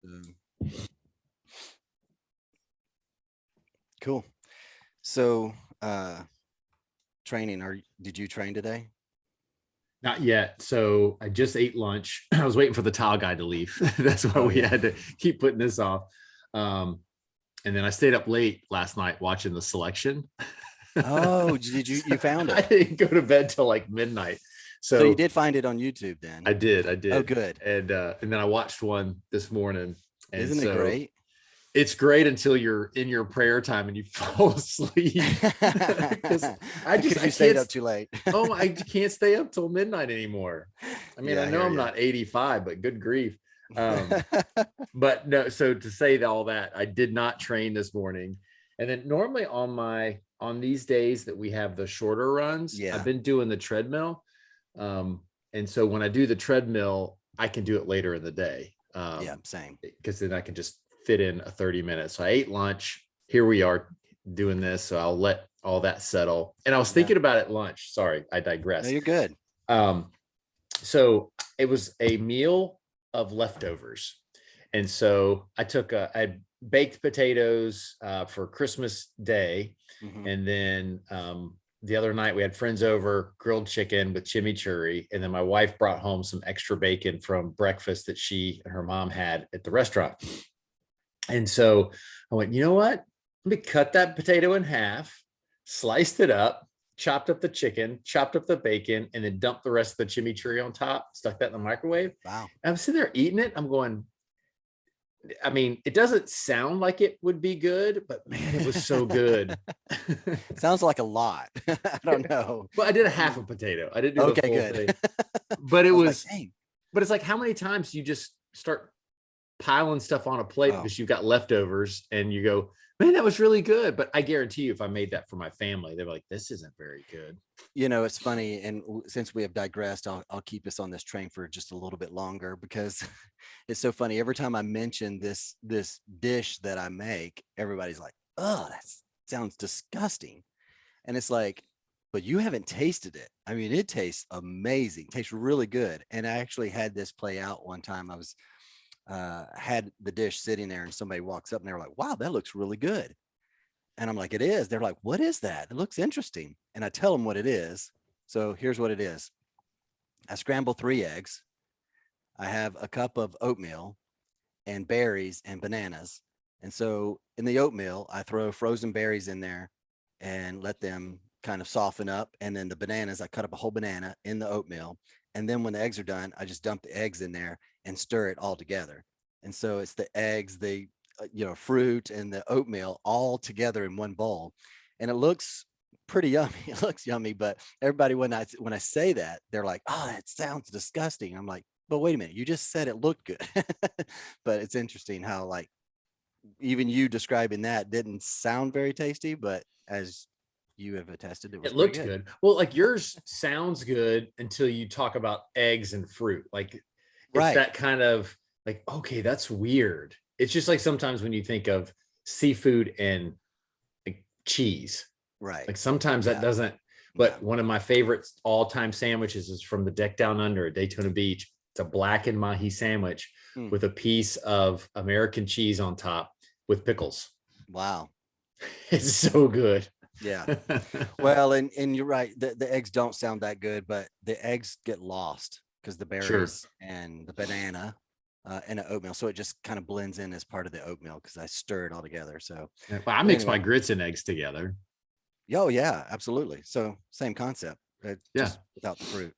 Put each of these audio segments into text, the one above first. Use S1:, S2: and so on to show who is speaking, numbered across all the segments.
S1: Um, cool. So, training, did you train today?
S2: Not yet. So I just ate lunch. I was waiting for the tile guy to leave. That's why
S1: Oh
S2: we
S1: yeah.
S2: had to keep putting this off. Um, and then I stayed up late last night watching the selection.
S1: Oh, did you found
S2: I
S1: it?
S2: didn't go to bed till like midnight.
S1: So you
S2: So
S1: did find it on YouTube then?
S2: I
S1: Oh,
S2: did.
S1: good.
S2: And then I watched one this morning. And
S1: Isn't it
S2: so
S1: great?
S2: it's great until you're in your prayer time and you fall asleep. Because
S1: Because
S2: I
S1: you stayed
S2: can't
S1: up too late.
S2: I can't stay up till midnight anymore. I mean,
S1: Yeah,
S2: I
S1: I
S2: know
S1: hear
S2: I'm
S1: you.
S2: not 85, but good grief. Um, but no, so to say that all that, I did not train this morning. And then normally on these days that we have the shorter runs, I've
S1: Yeah,
S2: been doing the treadmill. And so when I do the treadmill, I can do it later in the day.
S1: yeah, same.
S2: Because then I can just fit in a 30 minutes. So I ate lunch. Here we are doing this. So I'll let all that settle. And I was
S1: Yeah.
S2: thinking about it at lunch. Sorry, I
S1: No,
S2: digress.
S1: you're good.
S2: Um, so it was a meal of leftovers. And so I baked potatoes for Christmas Day.
S1: Hmm.
S2: And then the other night we had friends over, grilled chicken with chimichurri. And then my wife brought home some extra bacon from breakfast that she and her mom had at the restaurant. And so I went, you know what? Let me cut that potato in half, sliced it up, chopped up the chicken, chopped up the bacon, and then dumped the rest of the chimichurri on top, stuck that in the microwave.
S1: Wow.
S2: And I'm sitting there eating it. I'm going, I mean, it doesn't sound like it would be good, but man, it was so good.
S1: Sounds like a lot. I don't know.
S2: Well, I did a half a potato. I didn't do the
S1: Okay,
S2: full
S1: good.
S2: thing,
S1: I
S2: but it
S1: was like,
S2: was,
S1: dang.
S2: but it's like how many times you just start piling stuff on a plate
S1: Oh,
S2: because you've got leftovers and you go, man, that was really good. But I guarantee you, if I made that for my family, they're like, this isn't very good.
S1: it's funny, and since we have digressed, I'll keep us on this train for just a little bit longer because it's so funny. Every time I mention this dish that I make, everybody's like, "Oh, that sounds disgusting," and it's like, but you haven't tasted it. I mean, it tastes amazing, tastes really good. And I actually had this play out one time. I was had the dish sitting there, and somebody walks up and they're like, "Wow, that looks really good." And I'm like, "It is." They're like, "What is that? It looks interesting." And I tell them what it is. So here's what it is. I scramble 3 eggs. I have a cup of oatmeal and berries and bananas. And so in the oatmeal, I throw frozen berries in there and let them kind of soften up. And then the bananas, I cut up a whole banana in the oatmeal. And then when the eggs are done, I just dump the eggs in there and stir it all together. And so it's the eggs, the fruit and the oatmeal all together in one bowl. And it looks pretty yummy. It looks yummy, but everybody when I say that, they're like, "Oh, that sounds disgusting." I'm like, but wait a minute, you just said it looked good. But it's interesting how like even you describing that didn't sound very tasty, but as you have attested, it was
S2: It
S1: pretty
S2: looked
S1: good.
S2: good. Well, like yours sounds good until you talk about eggs and fruit. Like it's
S1: Right.
S2: that kind of like, okay, that's weird. It's just like sometimes when you think of seafood and like cheese,
S1: Right.
S2: like sometimes that
S1: Yeah.
S2: doesn't.
S1: Yeah.
S2: But one of my favorite all-time sandwiches is from the Deck Down Under at Daytona Beach. It's a blackened mahi sandwich
S1: Hmm.
S2: with a piece of American cheese on top with pickles.
S1: Wow.
S2: It's so good.
S1: Yeah. Well, and you're right. The eggs don't sound that good, but the eggs get lost because the
S2: Sure.
S1: berries and the banana and the oatmeal. So it just kind of blends in as part of the oatmeal because I stir it all together. So,
S2: Well, I
S1: but
S2: mix my
S1: anyway,
S2: grits and eggs together.
S1: oh yeah, absolutely. So same concept,
S2: Yeah.
S1: just without the fruit.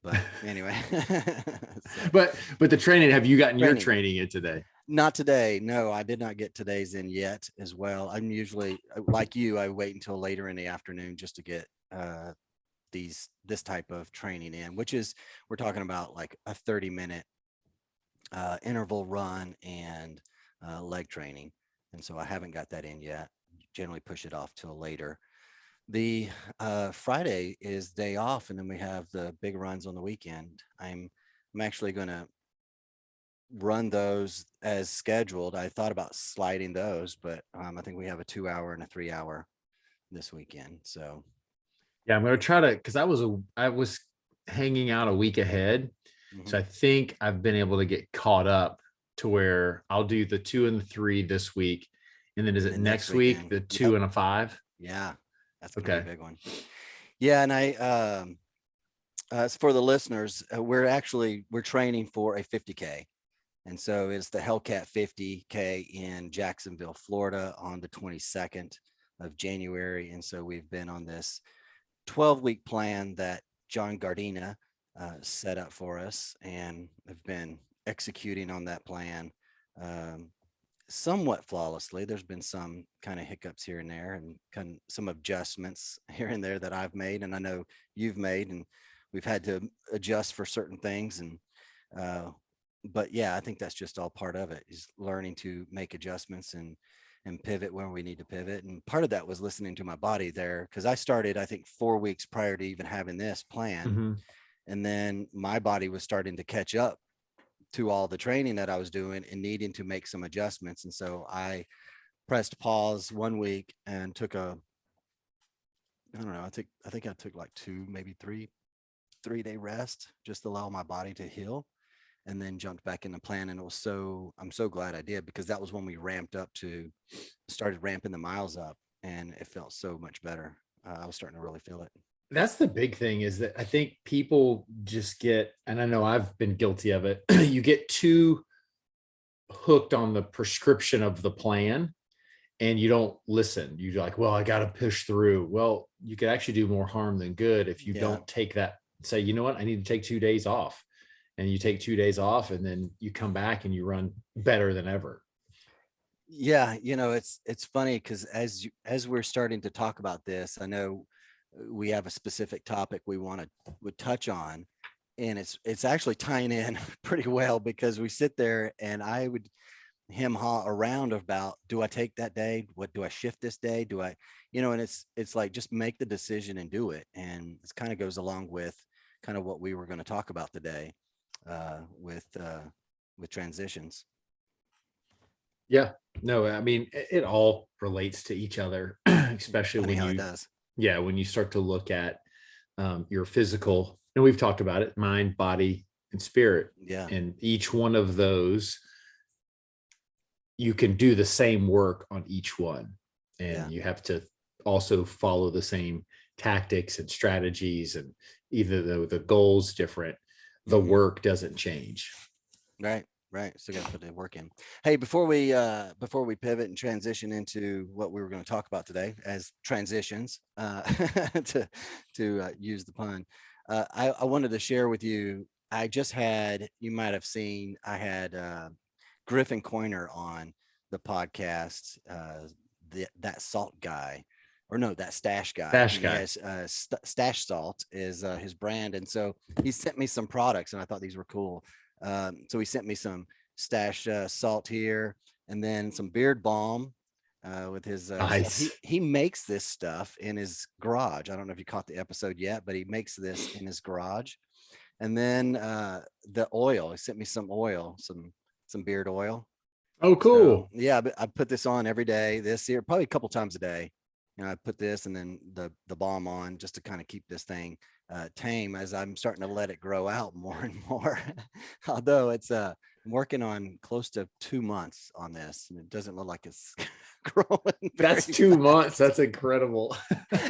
S1: But anyway, so
S2: But the training, have you gotten your
S1: training.
S2: training in today?
S1: Not today. No, I did not get today's in yet as well. I'm usually like you, I wait until later in the afternoon just to get this type of training in, which is we're talking about like a 30-minute interval run and leg training. And so I haven't got that in yet. Generally push it off till later. The Friday is day off, and then we have the big runs on the weekend. I'm actually going to run those as scheduled. I thought about sliding those, but I think we have a 2 hour and a 3 hour this weekend. So
S2: Yeah, I'm gonna try to because I was hanging out a week ahead.
S1: mhm.
S2: So I think I've been able to get caught up to where I'll do the 2 and the 3 this week. And then is
S1: And
S2: it
S1: then
S2: next week,
S1: weekend.
S2: the
S1: Yep.
S2: 2 and a 5?
S1: Yeah. That's going to be
S2: Okay.
S1: a big one. Yeah. And as for the listeners, we're training for a 50K. And so it's the Hellcat 50K in Jacksonville, Florida on the 22nd of January. And so we've been on this 12-week plan that John Gardina set up for us, and have been executing on that plan somewhat flawlessly. There's been some kind of hiccups here and there, and kind of some adjustments here and there that I've made, and I know you've made, and we've had to adjust for certain things. And but yeah, I think that's just all part of it, is learning to make adjustments and pivot when we need to pivot. And part of that was listening to my body there, because I started, I think, 4 weeks prior to even having this plan.
S2: Mhm.
S1: And then my body was starting to catch up to all the training that I was doing and needing to make some adjustments. And so I pressed pause 1 week and took I don't know, I think I took like 2, maybe 3 day rest, just to allow my body to heal, and then jumped back in the plan. And I'm so glad I did, because that was when we started ramping the miles up, and it felt so much better. I was starting to really feel it.
S2: That's the big thing, is that I think people just get, and I know I've been guilty of it, you get too hooked on the prescription of the plan and you don't listen. You're like, well, I got to push through. Well, you could actually do more harm than good if you
S1: Yeah.
S2: don't take that, say, you know what, I need to take 2 days off. And you take 2 days off, and then you come back and you run better than ever.
S1: Yeah, it's funny, because as we're starting to talk about this, I know we have a specific topic we would touch on, and it's actually tying in pretty well, because we sit there and I would hem haw around about, do I take that day? What do I shift this day? Do I, and it's like, just make the decision and do it. And it kind of goes along with kind of what we were going to talk about today with transitions.
S2: Yeah, no, I mean, it all relates to each other, especially
S1: Funny
S2: when
S1: how it
S2: you,
S1: does.
S2: yeah, when you start to look at your physical, and we've talked about it, mind, body, and spirit.
S1: Yeah.
S2: And each one of those, you can do the same work on each one. And
S1: Yeah.
S2: you have to also follow the same tactics and strategies. And either the goal's different, the
S1: Mhm.
S2: work doesn't change.
S1: Right. So got to put the work in. Hey, before we pivot and transition into what we were going to talk about today, as transitions, to use the pun, I wanted to share with you. I just had, you might have seen, I had Griffin Coiner on the podcast. That salt guy, or no, that stash guy.
S2: Stash
S1: He
S2: guy.
S1: has Stash Salt is his brand, and so he sent me some products, and I thought these were cool. So he sent me some Stash salt here, and then some beard balm with his stuff.
S2: Nice.
S1: He makes this stuff in his garage. I don't know if you caught the episode yet, but he makes this in his garage. And then the oil. He sent me some oil, some beard oil.
S2: Oh,
S1: So
S2: cool.
S1: yeah, but I put this on every day this year, probably a couple times a day. I put this and then the balm on, just to kind of keep this thing tame, as I'm starting to let it grow out more and more. Although I'm working on close to 2 months on this, and it doesn't look like it's growing.
S2: That's
S1: very
S2: 2 months.
S1: fast.
S2: That's incredible.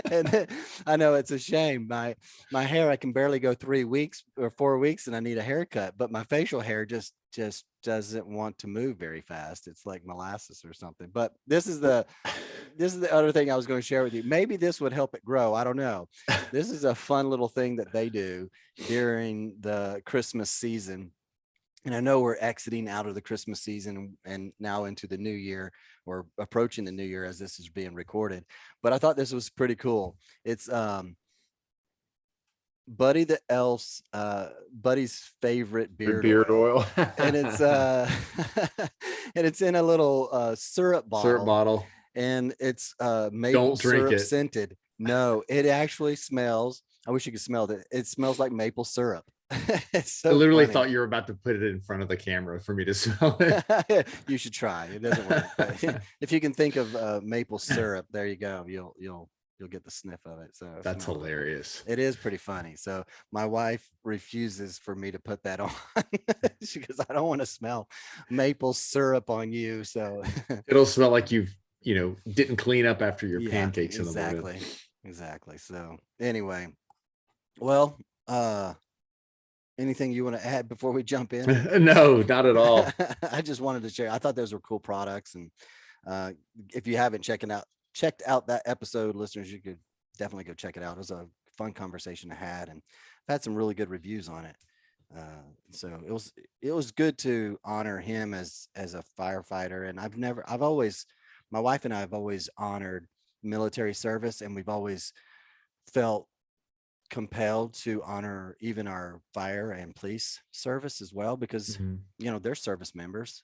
S1: And I know it's a shame. My hair, I can barely go 3 weeks or 4 weeks, and I need a haircut. But my facial hair just doesn't want to move very fast. It's like molasses or something. But this is the other thing I was going to share with you. Maybe this would help it grow. I don't know. This is a fun little thing that they do during the Christmas season. And I know we're exiting out of the Christmas season and now into the new year, or approaching the new year as this is being recorded. But I thought this was pretty cool. It's Buddy the Elf's Buddy's favorite beard oil. And it's and it's in a little syrup
S2: Syrup
S1: bottle,
S2: bottle.
S1: and it's maple
S2: Don't drink
S1: syrup
S2: it.
S1: scented. No, it actually smells. I wish you could smell it. It smells like maple syrup. It's so
S2: I literally
S1: funny.
S2: thought you were about to put it in front of the camera for me to smell it.
S1: You should try. It doesn't work. But if you can think of maple syrup, there you go. You'll you'll get the sniff of it. So
S2: That's hilarious.
S1: it is pretty funny. So my wife refuses for me to put that on. She goes, I don't want to smell maple syrup on you. So
S2: It'll smell like didn't clean up after your
S1: yeah,
S2: pancakes in the morning.
S1: exactly. So anyway, well, anything you want to add before we jump in?
S2: No, not at all.
S1: I just wanted to share. I thought those were cool products, and if you haven't checked out that episode, listeners, you could definitely go check it out. It was a fun conversation I had, and I've had some really good reviews on it. So it was good to honor him as a firefighter, and my wife and I have always honored military service, and we've always felt compelled to honor even our fire and police service as well, because
S2: Mhm.
S1: they're service members.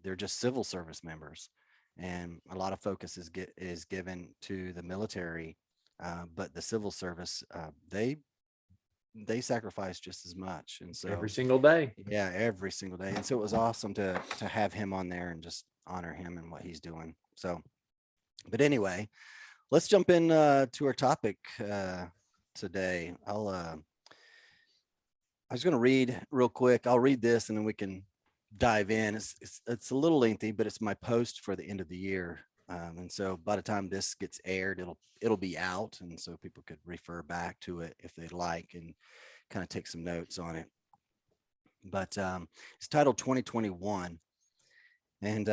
S1: They're just civil service members, and a lot of focus is given to the military, but the civil service, they sacrifice just as much. And so
S2: Every single day.
S1: yeah, every single day. And so it was awesome to have him on there and just honor him and what he's doing. So, but anyway, let's jump in to our topic today. I was going to read real quick. I'll read this and then we can dive in. It's a little lengthy, but it's my post for the end of the year. And so by the time this gets aired, it'll be out, and so people could refer back to it if they'd like and kind of take some notes on it. But it's titled 2021, and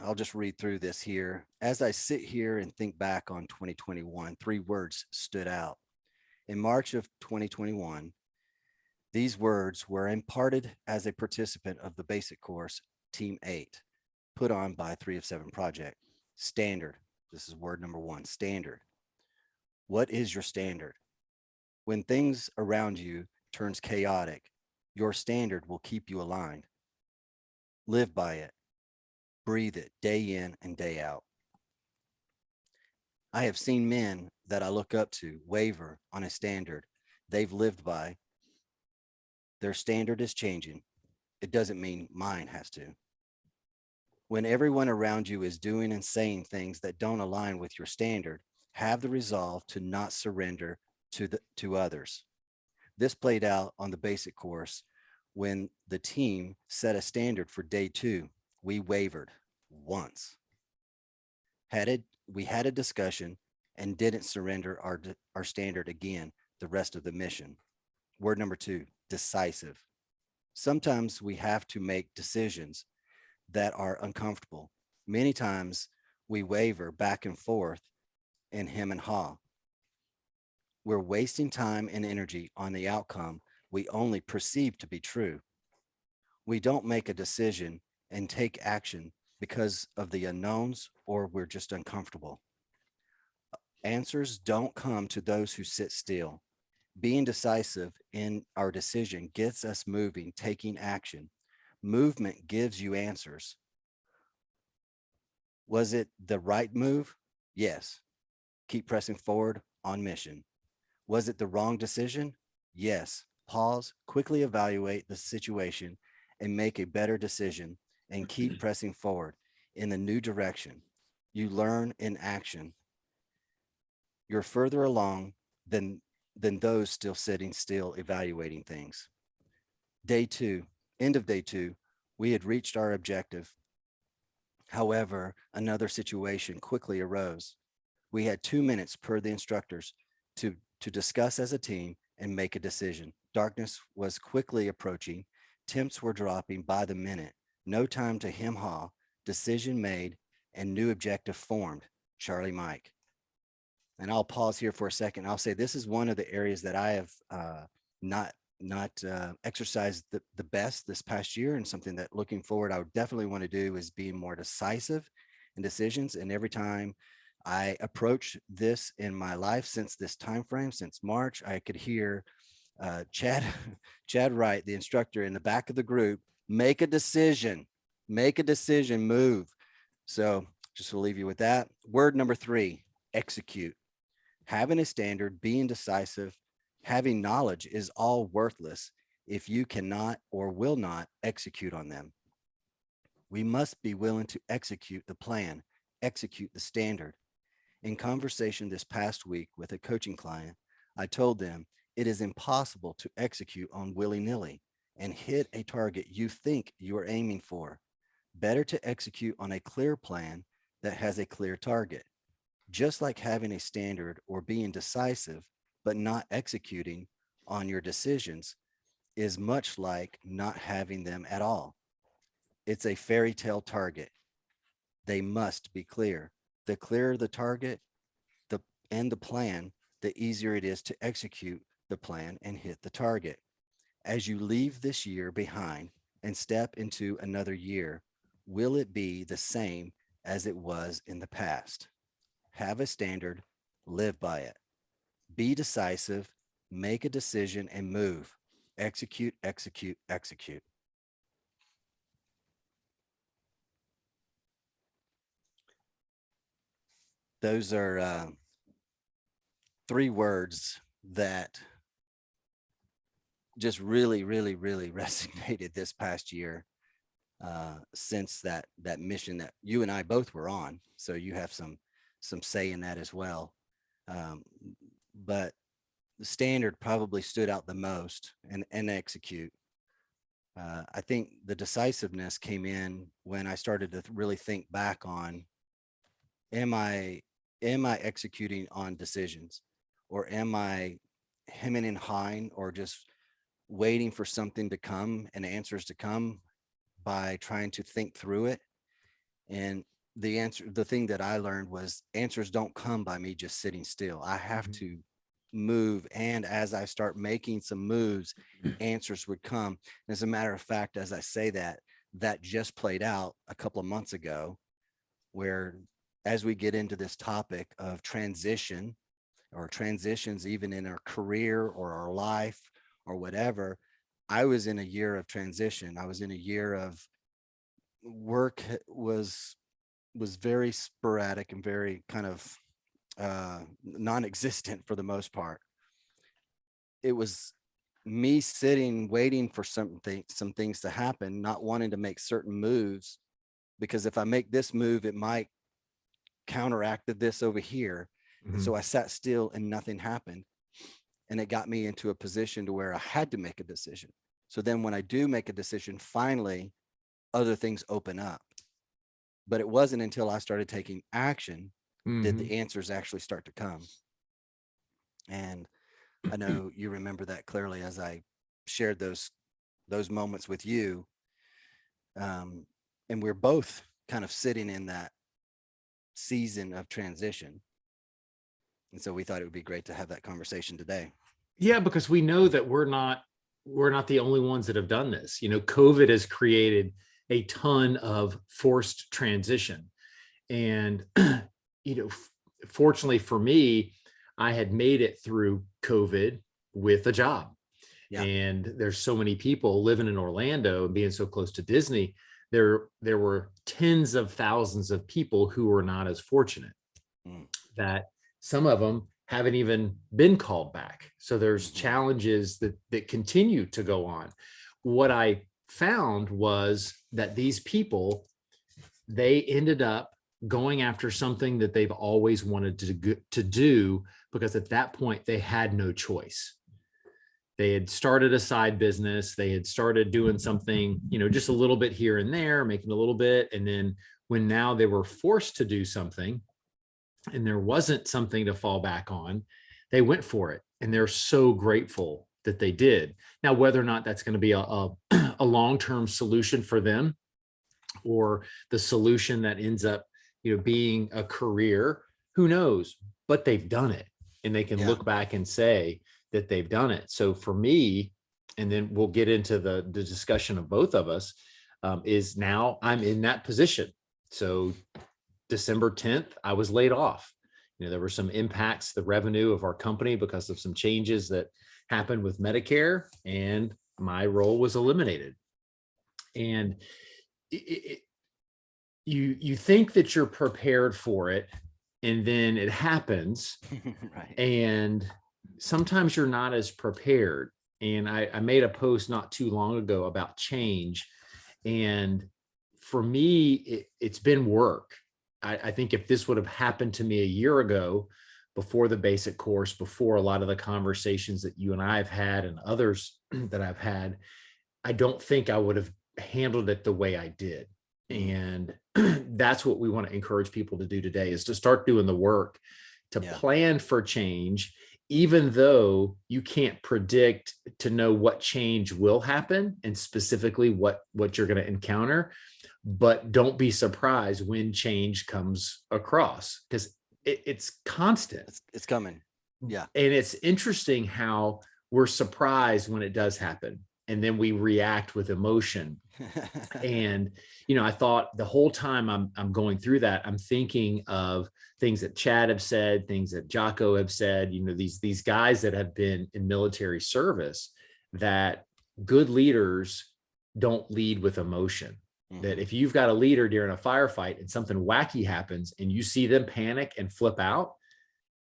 S1: I'll just read through this here. As I sit here and think back on 2021, three words stood out. In March of 2021, these words were imparted as a participant of the basic course, Team 8, put on by 3 of 7 Project. Standard. This is word number 1, standard. What is your standard? When things around you turns chaotic, your standard will keep you aligned. Live by it. Breathe it day in and day out. I have seen men that I look up to waver on a standard they've lived by. Their standard is changing. It doesn't mean mine has to. When everyone around you is doing and saying things that don't align with your standard, have the resolve to not surrender to others. This played out on the basic course when the team set a standard for day 2. We wavered once. We had a discussion and didn't surrender our standard again the rest of the mission. Word number 2, decisive. Sometimes we have to make decisions that are uncomfortable. Many times we waver back and forth in hem and haw. We're wasting time and energy on the outcome we only perceive to be true. We don't make a decision and take action because of the unknowns, or we're just uncomfortable. Answers don't come to those who sit still. Being decisive in our decision gets us moving, taking action. Movement gives you answers. Was it the right move? Yes. Keep pressing forward on mission. Was it the wrong decision? Yes. Pause, quickly evaluate the situation and make a better decision, and keep pressing forward in the new direction. You learn in action. You're further along than those still sitting still evaluating things. Day 2, end of day 2, we had reached our objective. However, another situation quickly arose. We had 2 minutes per the instructors to discuss as a team and make a decision. Darkness was quickly approaching. Temps were dropping by the minute. No time to hem haw. Decision made and new objective formed. Charlie Mike. And I'll pause here for a second. I'll say this is one of the areas that I have not exercised the best this past year, and something that looking forward I would definitely want to do is be more decisive in decisions. And every time I approach this in my life since this time frame, since March, I could hear Chad Chad Wright, the instructor in the back of the group, make a decision, move. So just will leave you with that. Word number 3, execute. Having a standard, being decisive, having knowledge is all worthless if you cannot or will not execute on them. We must be willing to execute the plan, execute the standard. In conversation this past week with a coaching client, I told them it is impossible to execute on willy-nilly and hit a target you think you are aiming for. Better to execute on a clear plan that has a clear target. Just like having a standard or being decisive, but not executing on your decisions is much like not having them at all. It's a fairy tale target. They must be clear. The clearer the target the and the plan, the easier it is to execute the plan and hit the target. As you leave this year behind and step into another year, will it be the same as it was in the past? Have a standard, live by it. Be decisive, make a decision and move. Execute, execute, execute. Those are 3 words that just really, really, really resonated this past year, since that mission that you and I both were on. So you have some say in that as well. Um, but the standard probably stood out the most, and execute. I think the decisiveness came in when I started to really think back on, am I executing on decisions, or am I hemming and hawing, or just waiting for something to come and answers to come by trying to think through it? And the thing that I learned was answers don't come by me just sitting still. I have to move. And as I start making some moves, answers would come. As a matter of fact, as I say that, that just played out a couple of months ago, where as we get into this topic of transition or transitions, even in our career or our life or whatever, I was in a year of transition. I was in a year of work was very sporadic and very kind of non-existent for the most part. It was me sitting, waiting for some things to happen, not wanting to make certain moves, because if I make this move, it might counteract this over here. And so I sat still and nothing happened. And it got me into a position to where I had to make a decision. So then when I do make a decision, finally, other things open up. But it wasn't until I started taking action did the answers actually start to come. And I know you remember that clearly as I shared those moments with you. And we're both kind of sitting in that season of transition. And so we thought it would be great to have that conversation today.
S2: Yeah, because we know that we're not the only ones that have done this. You know, COVID has created a ton of forced transition. And, you know, fortunately for me, I had made it through COVID with a job. Yeah. And there's so many people living in Orlando and being so close to Disney. There were tens of thousands of people who were not as fortunate, that some of them haven't even been called back. So there's challenges that continue to go on. What I found was that these people, they ended up going after something that they've always wanted to do, because at that point they had no choice. They had started a side business. They had started doing something, you know, just a little bit here and there, making a little bit. And then when now they were forced to do something and there wasn't something to fall back on, they went for it. And they're so grateful that they did. Now, whether or not that's going to be a long-term solution for them, or the solution that ends up, you know, being a career, who knows? But they've done it, and they can look back and say that they've done it. So for me, and then we'll get into the discussion of both of us, is now I'm in that position. So December 10th, I was laid off. You know, there were some impacts to the revenue of our company because of some changes that happened with Medicare, and my role was eliminated. And you think that you're prepared for it, and then it happens. Right. And sometimes you're not as prepared. And I made a post not too long ago about change. And for me, it's been work. I think if this would have happened to me a year ago, before the basic course, before a lot of the conversations that you and I have had and others that I've had, I don't think I would have handled it the way I did.
S1: Mm,
S2: And that's what we want to encourage people to do today, is to start doing the work to
S1: yeah.
S2: plan for change, even though you can't predict to know what change will happen and specifically what you're going to encounter. But don't be surprised when change comes across, because it's constant.
S1: It's coming. Yeah.
S2: And it's interesting how we're surprised when it does happen, and then we react with emotion. And I thought the whole time I'm going through that, I'm thinking of things that Chad have said, things that Jocko have said, these guys that have been in military service, that good leaders don't lead with emotion. That
S1: Mhm.
S2: if you've got a leader during a firefight and something wacky happens and you see them panic and flip out,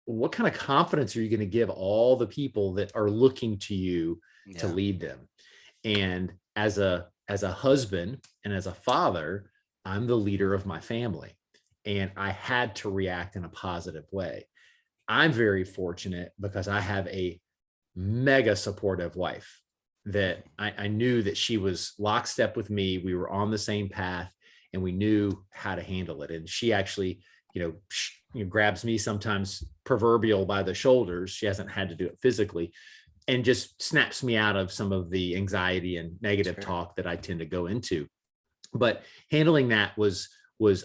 S2: what kind of confidence are you going to give all the people that are looking to you to
S1: Yeah.
S2: lead them? And as a husband and as a father, I'm the leader of my family, and I had to react in a positive way. I'm very fortunate because I have a mega supportive wife that I knew that she was lockstep with me. We were on the same path and we knew how to handle it. And she actually, grabs me sometimes proverbial by the shoulders. She hasn't had to do it physically, and just snaps me out of some of the anxiety and negative
S1: Sure.
S2: talk that I tend to go into. But handling that was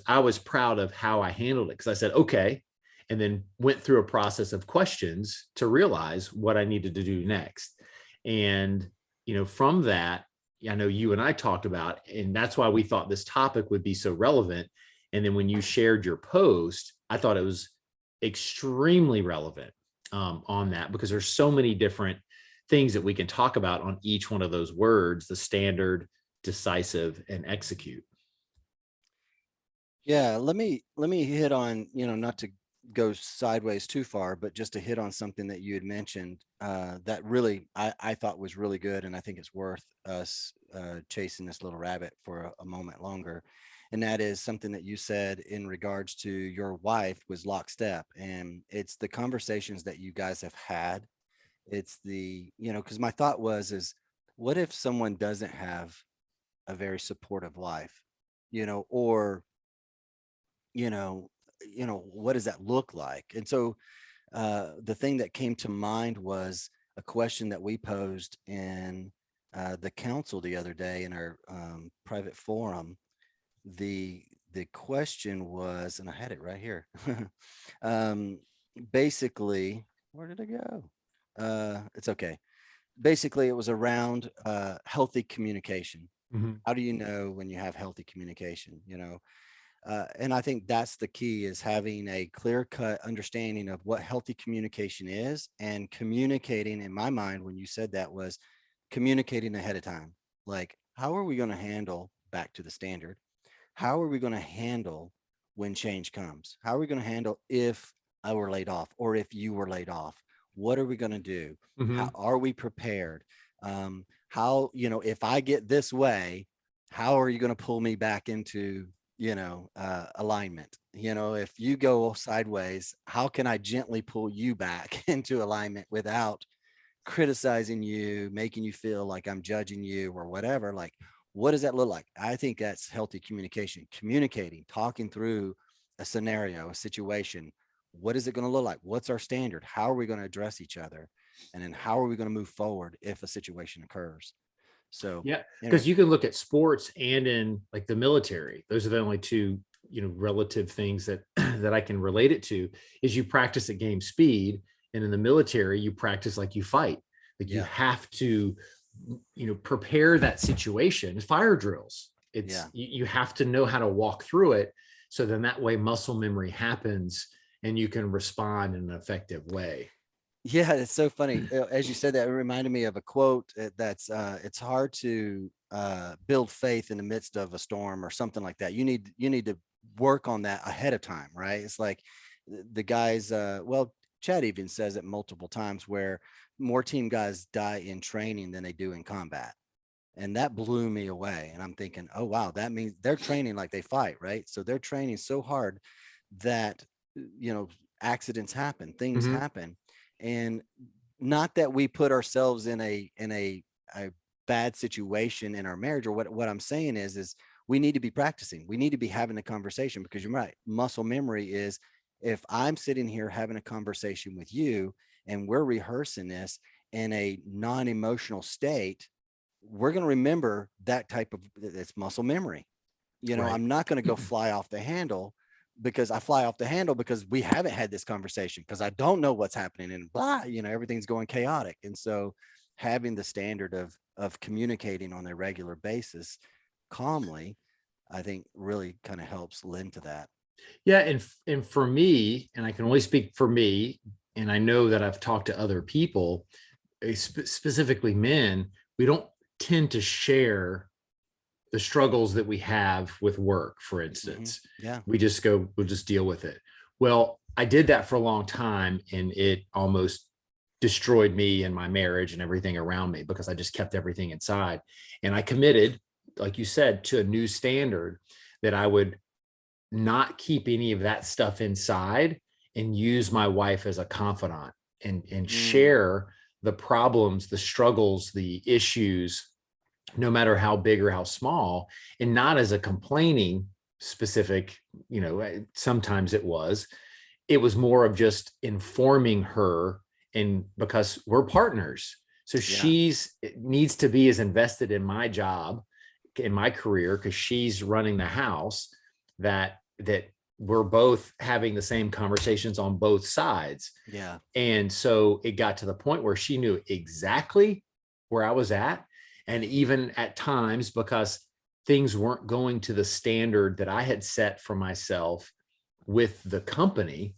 S2: I was proud of how I handled it, because I said, okay, and then went through a process of questions to realize what I needed to do next. And, from that, I know you and I talked about, and that's why we thought this topic would be so relevant. And then when you shared your post, I thought it was extremely relevant, on that, because there's so many different things that we can talk about on each one of those words: the standard, decisive, and execute.
S1: Yeah, let me hit on, not to go sideways too far, but just to hit on something that you had mentioned that really I thought was really good, and I think it's worth us chasing this little rabbit for a moment longer. And that is something that you said in regards to your wife was lockstep, and it's the conversations that you guys have had. It's because my thought is, what if someone doesn't have a very supportive life, or you know what does that look like? And so the thing that came to mind was a question that we posed in the council the other day in our private forum. The question was, and I had it right here. um, Basically, where did it go? It's okay. Basically, it was around healthy communication.
S2: Mhm.
S1: How do you know when you have healthy communication? And I think that's the key, is having a clear cut understanding of what healthy communication is, and communicating, in my mind, when you said that, was communicating ahead of time. Like, how are we going to handle, back to the standard? How are we going to handle when change comes? How are we going to handle if I were laid off, or if you were laid off? What are we going to do? How
S2: Mhm.
S1: are we prepared? How, if I get this way, how are you going to pull me back into, alignment? If you go sideways, how can I gently pull you back into alignment without criticizing you, making you feel like I'm judging you or whatever? Like, what does that look like? I think that's healthy communication, communicating, talking through a scenario, a situation. What is it going to look like? What's our standard? How are we going to address each other? And then how are we going to move forward if a situation occurs? So,
S2: Yeah,
S1: anyway,
S2: because you can look at sports and in like the military. Those are the only two, relative things that that I can relate it to. Is you practice at game speed, and in the military, you practice like you fight. Like you
S1: yeah,
S2: have to, prepare that situation. It's fire drills.
S1: yeah.
S2: You have to know how to walk through it. So then that way muscle memory happens and you can respond in an effective way.
S1: Yeah, it's so funny. As you said that, it reminded me of a quote that's it's hard to build faith in the midst of a storm or something like that. You need to work on that ahead of time, right? It's like the guys well, Chad even says it multiple times, where more team guys die in training than they do in combat. And that blew me away. And I'm thinking, oh, wow, that means they're training like they fight, right? So they're training so hard that, accidents happen, things
S2: Mhm.
S1: happen. And not that we put ourselves in a bad situation in our marriage, or what I'm saying is we need to be practicing. We need to be having the conversation, because you're right. Muscle memory is, if I'm sitting here having a conversation with you and we're rehearsing this in a non-emotional state, we're going to remember that type of, it's muscle memory.
S2: Right.
S1: I'm not going to go fly off the handle, because I fly off the handle because we haven't had this conversation, because I don't know what's happening, and blah, everything's going chaotic. And so having the standard of communicating on a regular basis calmly, I think really kind of helps lend to that.
S2: Yeah, and for me, and I can only speak for me, and I know that I've talked to other people, specifically men, we don't tend to share the struggles that we have with work, for instance.
S1: Yeah.
S2: We'll just deal with it. Well, I did that for a long time, and it almost destroyed me and my marriage and everything around me, because I just kept everything inside. And I committed, like you said, to a new standard, that I would not keep any of that stuff inside, and use my wife as a confidant, and
S1: Mm,
S2: share the problems, the struggles, the issues, no matter how big or how small, and not as a complaining specific, sometimes it was more of just informing her. And because we're partners, so
S1: yeah.
S2: she's needs to be as invested in my job, in my career, because she's running the house, that we're both having the same conversations on both sides.
S1: Yeah.
S2: And so it got to the point where she knew exactly where I was at. And even at times, because things weren't going to the standard that I had set for myself with the company,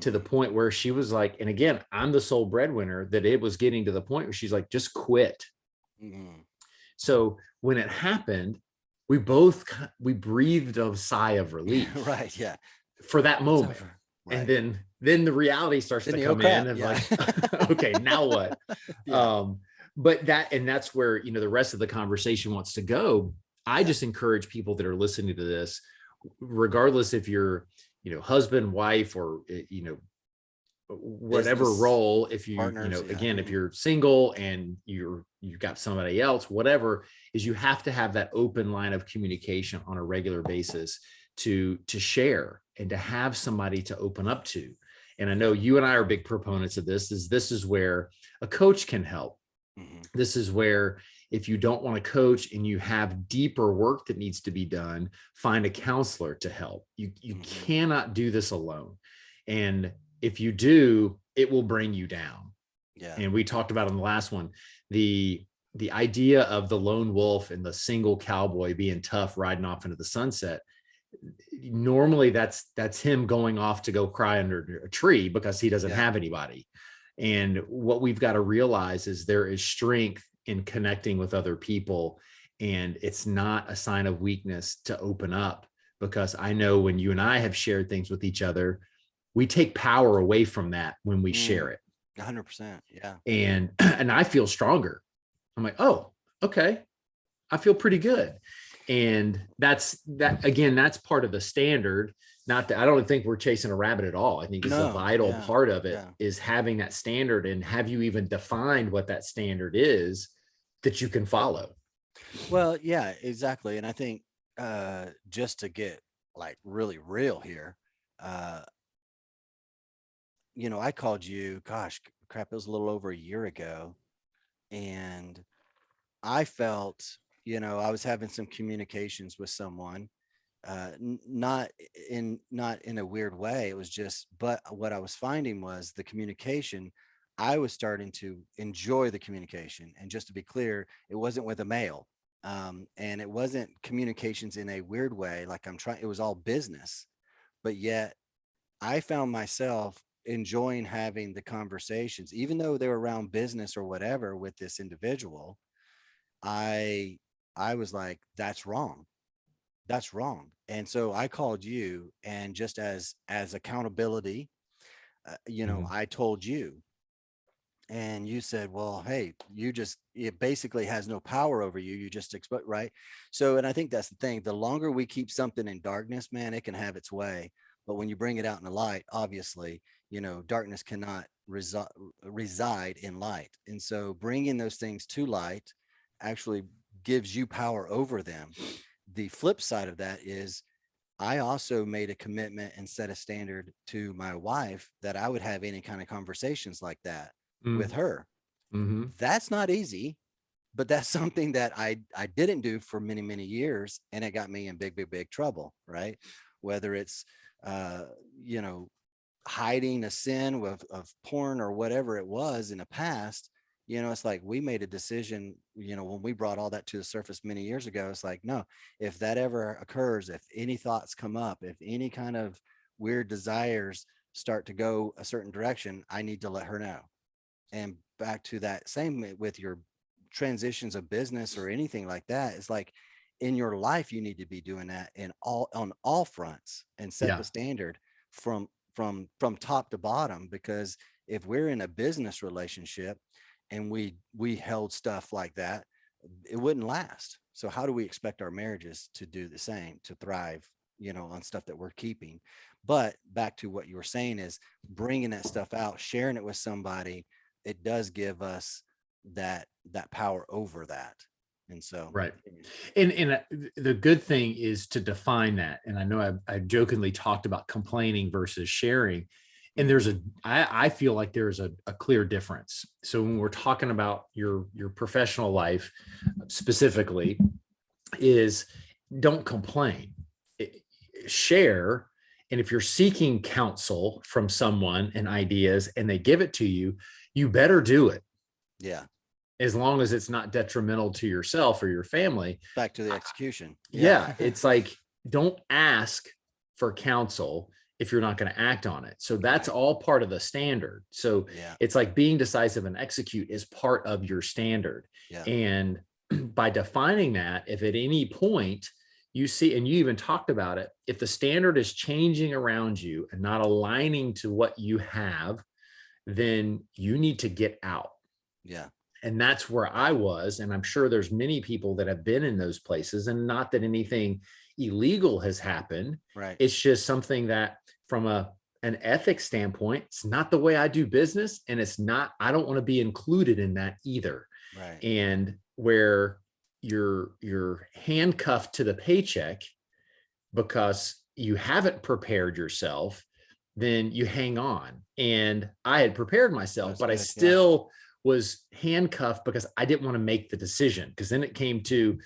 S2: to the
S1: Mhm.
S2: point where she was like, and again, I'm the sole breadwinner, that it was getting to the point where she's like, just quit.
S1: Mhm.
S2: So when it happened, we breathed a sigh of relief
S1: Right. Yeah.
S2: for that
S1: It's
S2: moment.
S1: over.
S2: And
S1: Right.
S2: then the reality starts
S1: Then
S2: to
S1: the, oh
S2: come in
S1: crap.
S2: of
S1: Yeah.
S2: like, okay, now what?
S1: Yeah.
S2: Um, but that's where, the rest of the conversation wants to go. I
S1: Yeah.
S2: just encourage people that are listening to this, regardless if you're, husband, wife, or, whatever
S1: Business
S2: role, if
S1: partners. Yeah.
S2: again, if you're single and you've got somebody else, whatever, is you have to have that open line of communication on a regular basis, to share and to have somebody to open up to. And I know
S1: Yeah.
S2: you and I are big proponents of this is where a coach can help.
S1: Mhm.
S2: This is where, if you don't want to coach and you have deeper work that needs to be done, find a counselor to help. You
S1: Mhm.
S2: cannot do this alone. And if you do, it will bring you down.
S1: Yeah.
S2: And we talked about on the last one, the idea of the lone wolf and the single cowboy being tough, riding off into the sunset. Normally that's him going off to go cry under a tree because he doesn't
S1: Yeah.
S2: have anybody. And what we've got to realize is there is strength in connecting with other people. And it's not a sign of weakness to open up, because I know when you and I have shared things with each other, we take power away from that when we share
S1: Mm.
S2: it.
S1: 100%. Yeah.
S2: And I feel stronger. I'm like, oh, okay, I feel pretty good. And that again, that's part of the standard. Not that I don't think we're chasing a rabbit at all. I think this is a
S1: No.
S2: vital
S1: Yeah.
S2: part of it,
S1: Yeah.
S2: is having that standard. And have you even defined what that standard is that you can follow?
S1: Well, yeah, exactly. And I think, just to get like really real here, uh, I called you, gosh, crap, it was a little over a year ago. And I felt, I was having some communications with someone, not in a weird way. It was just, but what I was finding was the communication. I was starting to enjoy the communication. And just to be clear, it wasn't with a male. And it wasn't communications in a weird way. Like I'm trying, it was all business, but yet I found myself enjoying having the conversations, even though they were around business or whatever with this individual. I I was like, that's wrong. That's wrong. And so I called you, and just as accountability,
S2: Mhm.
S1: I told you, and you said, well, hey, it basically has no power over you. You just expect, right? So, and I think that's the thing. The longer we keep something in darkness, man, it can have its way. But when you bring it out in the light, obviously, darkness cannot reside in light. And so bringing those things to light actually gives you power over them. The flip side of that is I also made a commitment and set a standard to my wife that I would have any kind of conversations like that with her.
S2: Mm-hmm.
S1: That's not easy, but that's something that I didn't do for many, many years. And it got me in big, big, big trouble, right? Whether it's, uh, you know, hiding a sin of porn or whatever it was in the past. It's like we made a decision, when we brought all that to the surface many years ago. It's like, no, if that ever occurs, if any thoughts come up, if any kind of weird desires start to go a certain direction, I need to let her know. And back to that same with your transitions of business or anything like that, it's like in your life you need to be doing that on all fronts and set
S2: Yeah.
S1: the standard from from top to bottom. Because if we're in a business relationship and we held stuff like that, it wouldn't last. So how do we expect our marriages to do the same, to thrive, on stuff that we're keeping? But back to what you were saying is bringing that stuff out, sharing it with somebody, it does give us that power over that. And so,
S2: Right. And the good thing is to define that. And I know I jokingly talked about complaining versus sharing. And I feel like there's a clear difference. So when we're talking about your professional life specifically, is don't complain, share. And if you're seeking counsel from someone and ideas and they give it to you, you better do it.
S1: yeah,
S2: As long as it's not detrimental to yourself or your family.
S1: back to the execution.
S2: Yeah. It's like, don't ask for counsel if you're not going to act on it. So that's
S1: Right.
S2: all part of the standard. So
S1: Yeah,
S2: it's like being decisive and execute is part of your standard.
S1: yeah,
S2: And by defining that, if at any point you see, and you even talked about it, if the standard is changing around you and not aligning to what you have, then you need to get out.
S1: yeah,
S2: And that's where I was. And I'm sure there's many people that have been in those places, and not that anything illegal has happened.
S1: right,
S2: It's just something that from an ethics standpoint, it's not the way I do business. And it's not, I don't want to be included in that either.
S1: right.
S2: And where you're handcuffed to the paycheck because you haven't prepared yourself, then you hang on. And I had prepared myself,
S1: That's
S2: but I
S1: good. Yeah,
S2: still was handcuffed because I didn't want to make the decision. Because then it came to,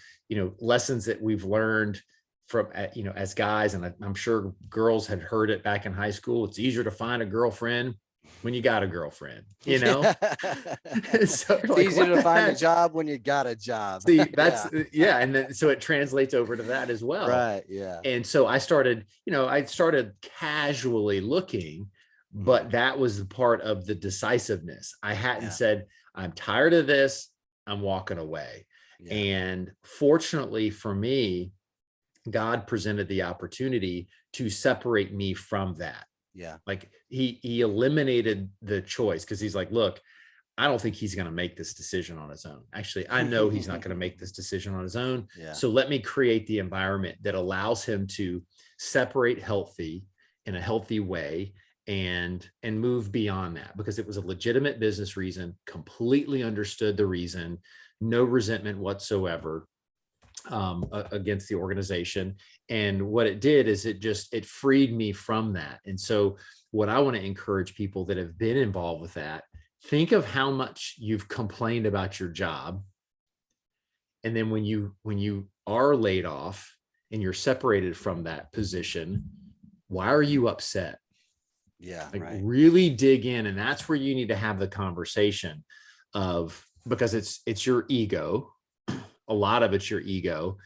S2: lessons that we've learned from, as guys, and I'm sure girls had heard it back in high school. It's easier to find a girlfriend when you got a girlfriend,
S1: yeah.
S2: So
S1: It's
S2: like,
S1: easier
S2: what
S1: to
S2: the
S1: find a
S2: heck?
S1: job when you got a job.
S2: See, that's,
S1: Yeah,
S2: yeah. And then, so it translates over to that as well.
S1: right. Yeah.
S2: And so I started casually looking, but
S1: Mhm.
S2: that was the part of the decisiveness. I hadn't
S1: Yeah,
S2: said, I'm tired of this, I'm walking away.
S1: yeah,
S2: And fortunately for me, God presented the opportunity to separate me from that.
S1: yeah.
S2: Like he eliminated the choice, because he's like, look, I don't think he's going to make this decision on his own. Actually, I know he's not going to make this decision on his own.
S1: Yeah,
S2: So let me create the environment that allows him to separate healthy in a healthy way and move beyond that, because it was a legitimate business reason, completely understood the reason, no resentment whatsoever against the organization. And what it did is it freed me from that. And so what I want to encourage people that have been involved with that, think of how much you've complained about your job. And then when you are laid off and you're separated from that position, why are you upset?
S1: yeah.
S2: Like
S1: Right.
S2: really dig in. And that's where you need to have the conversation of, because it's your ego. A lot of it's your ego.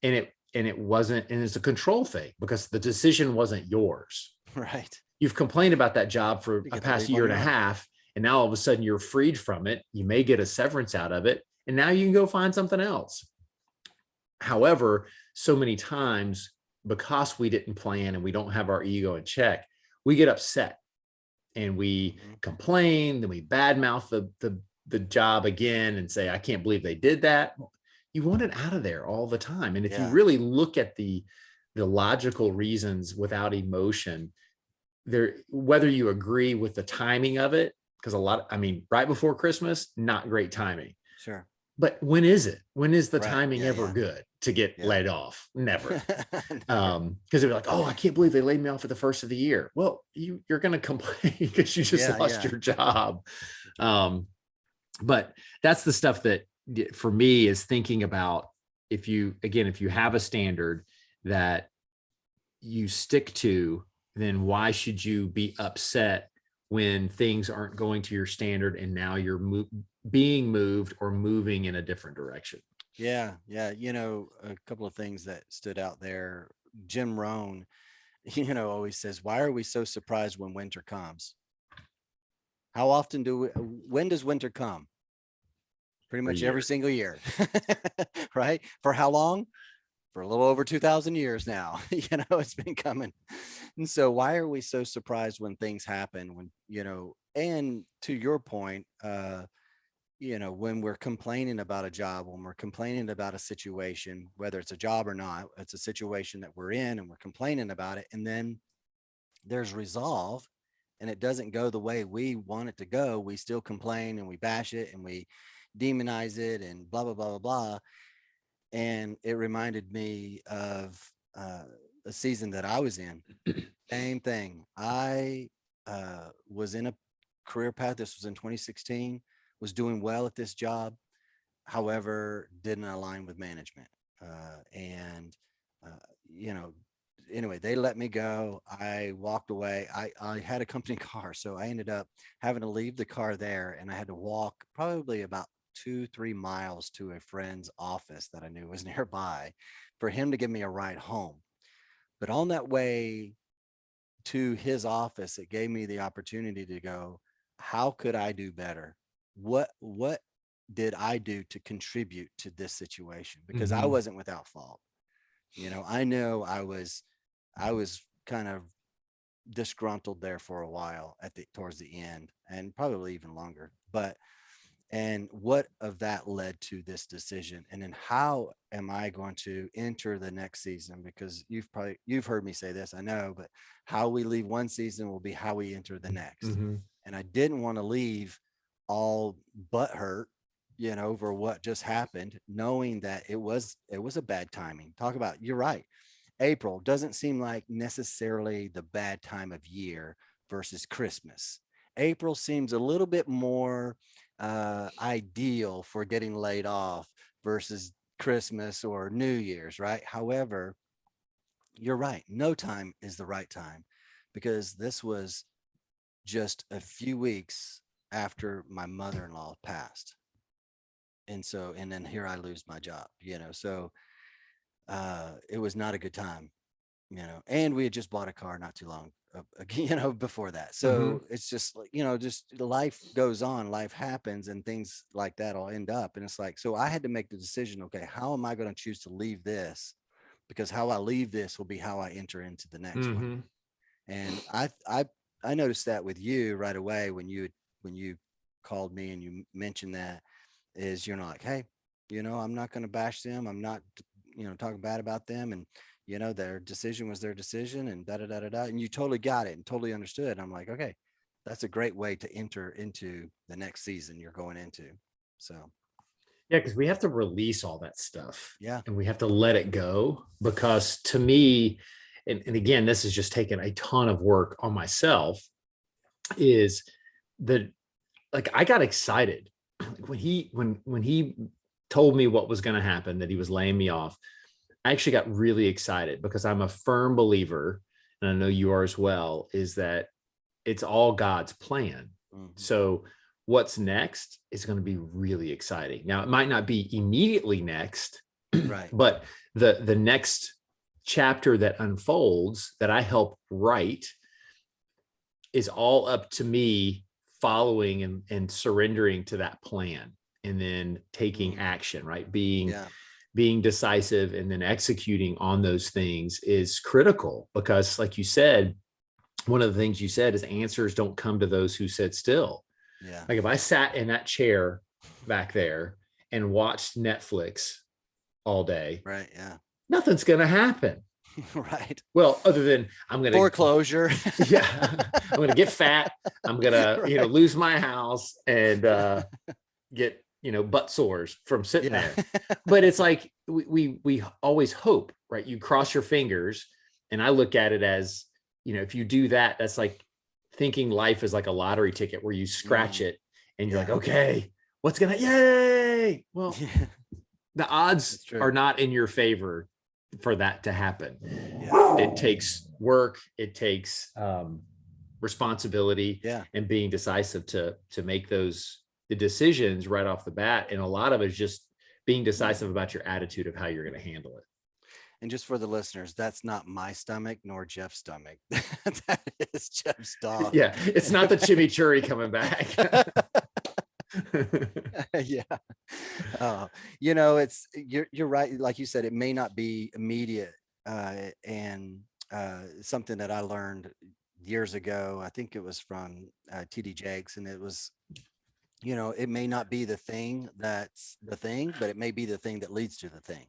S2: And it wasn't, and it's a control thing because the decision wasn't yours.
S1: Right.
S2: You've complained about that job for
S1: You
S2: a
S1: get to
S2: past
S1: leave on
S2: year and
S1: your
S2: a
S1: own.
S2: half. And now all of a sudden you're freed from it. You may get a severance out of it. And now you can go find something else. However, so many times, because we didn't plan and we don't have our ego in check, we get upset. and we
S1: Mhm.
S2: complain, then we badmouth the job again and say, I can't believe they did that. You want it out of there all the time. And if you
S1: Yeah.
S2: really look at the logical reasons without emotion, there, whether you agree with the timing of it, because I mean, right before Christmas, not great timing.
S1: Sure.
S2: But when is it? When is the
S1: Right.
S2: timing
S1: Yeah.
S2: ever
S1: Yeah.
S2: good to get
S1: Yeah.
S2: laid off? Never.
S1: Never.
S2: Because they're like, oh, I can't believe they laid me off at the first of the year. Well, you're going to complain because you just
S1: Yeah.
S2: lost
S1: Yeah.
S2: your job. Um, but that's the stuff that for me is thinking about, if you have a standard that you stick to, then why should you be upset when things aren't going to your standard and now you're being moved or moving in a different direction?
S1: Yeah. Yeah. A couple of things that stood out there. Jim Rohn, always says, why are we so surprised when winter comes? How often when does winter come? Pretty
S2: For
S1: much every
S2: years.
S1: single year, right? For how long? For a little over 2000 years now. It's been coming. And so why are we so surprised when things happen, and to your point, when we're complaining about a job, when we're complaining about a situation, whether it's a job or not, it's a situation that we're in and we're complaining about it, and then there's resolve and it doesn't go the way we want it to go, we still complain and we bash it and we demonize it and blah blah blah blah blah. And it reminded me of a season that I was in. Same thing. I was in a career path. This was in 2016. Was doing well at this job, however, didn't align with management. And uh, you know, anyway, they let me go. I walked away. I had a company car, so I ended up having to leave the car there, and I had to walk probably about 2-3 miles to a friend's office that I knew was nearby for him to give me a ride home. But on that way to his office, it gave me the opportunity to go, how could I do better? What did I do to contribute to this situation? Because I
S2: Mhm.
S1: wasn't without fault. I know I was kind of disgruntled there for a while towards the end, and probably even longer. But and what of that led to this decision, and then how am I going to enter the next season? Because you've heard me say this, I know, but how we leave one season will be how we enter the next.
S2: Mhm.
S1: And I didn't want to leave all butt hurt, over what just happened, knowing that it was a bad timing. Talk about, you're right, April doesn't seem like necessarily the bad time of year versus Christmas. April seems a little bit more ideal for getting laid off versus Christmas or New Year's, right? However, you're right. No time is the right time, because this was just a few weeks after my mother-in-law passed. And then here I lose my job, so it was not a good time, and we had just bought a car not too long, before that.
S2: Mhm.
S1: So it's just like, just life goes on, life happens, and things like that all end up. And it's like, so I had to make the decision, okay, how am I going to choose to leave this? Because how I leave this will be how I enter into the next one.
S2: Mhm.
S1: And I noticed that with you right away when you called me and you mentioned that, is you're not like, hey, I'm not going to bash them. I'm not, talking bad about them. And, their decision was their decision, and da da da da da. And you totally got it and totally understood. I'm like, okay, that's a great way to enter into the next season you're going into. So,
S2: Yeah, because we have to release all that stuff
S1: yeah.
S2: and we have to let it go. Because to me, and again, this has just taken a ton of work on myself, is that, like, I got excited like when he told me what was going to happen, that he was laying me off. I actually got really excited because I'm a firm believer, and I know you are as well, is that it's all God's plan.
S1: Hmm.
S2: So what's next is going to be really exciting. Now, it might not be immediately next,
S1: Right.
S2: but the next chapter that unfolds that I help write is all up to me following and surrendering to that plan, and then taking
S1: Hmm.
S2: action, right? Being decisive and then executing on those things is critical, because like you said, one of the things you said is answers don't come to those who sit still.
S1: Yeah.
S2: Like if I sat in that chair back there and watched Netflix all day,
S1: Right. Yeah.
S2: nothing's going to happen.
S1: Right.
S2: Well, other than I'm going to
S1: Foreclosure.
S2: yeah, I'm going to get fat. I'm going to,
S1: Right.
S2: lose my house and get, butt sores from sitting
S1: Yeah.
S2: there. But it's like, we always hope, right? You cross your fingers, and I look at it as, if you do that, that's like thinking life is like a lottery ticket where you scratch it and you're like,
S1: Yeah.
S2: okay, what's going to, yay. Well,
S1: Yeah.
S2: the odds
S1: That's true.
S2: are not in your favor for that to happen.
S1: Yeah.
S2: It takes work. It takes responsibility
S1: Yeah.
S2: and being decisive to make the decisions right off the bat. And a lot of it is just being decisive about your attitude of how you're going to handle it.
S1: And just for the listeners, that's not my stomach nor Jeff's stomach. That is Jeff's dog.
S2: Yeah, it's not the chimichurri coming back.
S1: Yeah. You're right. Like you said, it may not be immediate. And something that I learned years ago, I think it was from TD Jakes, and it was, it may not be the thing that's the thing, but it may be the thing that leads to the thing.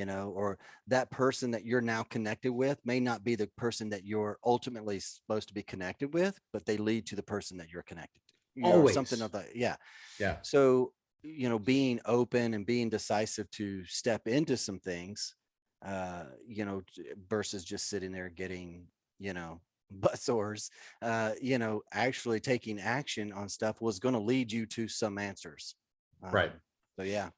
S1: Or that person that you're now connected with may not be the person that you're ultimately supposed to be connected with, but they lead to the person that you're connected to.
S2: Always.
S1: Something of that. Yeah.
S2: Yeah.
S1: So, being open and being decisive to step into some things, versus just sitting there getting, butt sores, actually taking action on stuff was going to lead you to some answers.
S2: Right.
S1: So, yeah.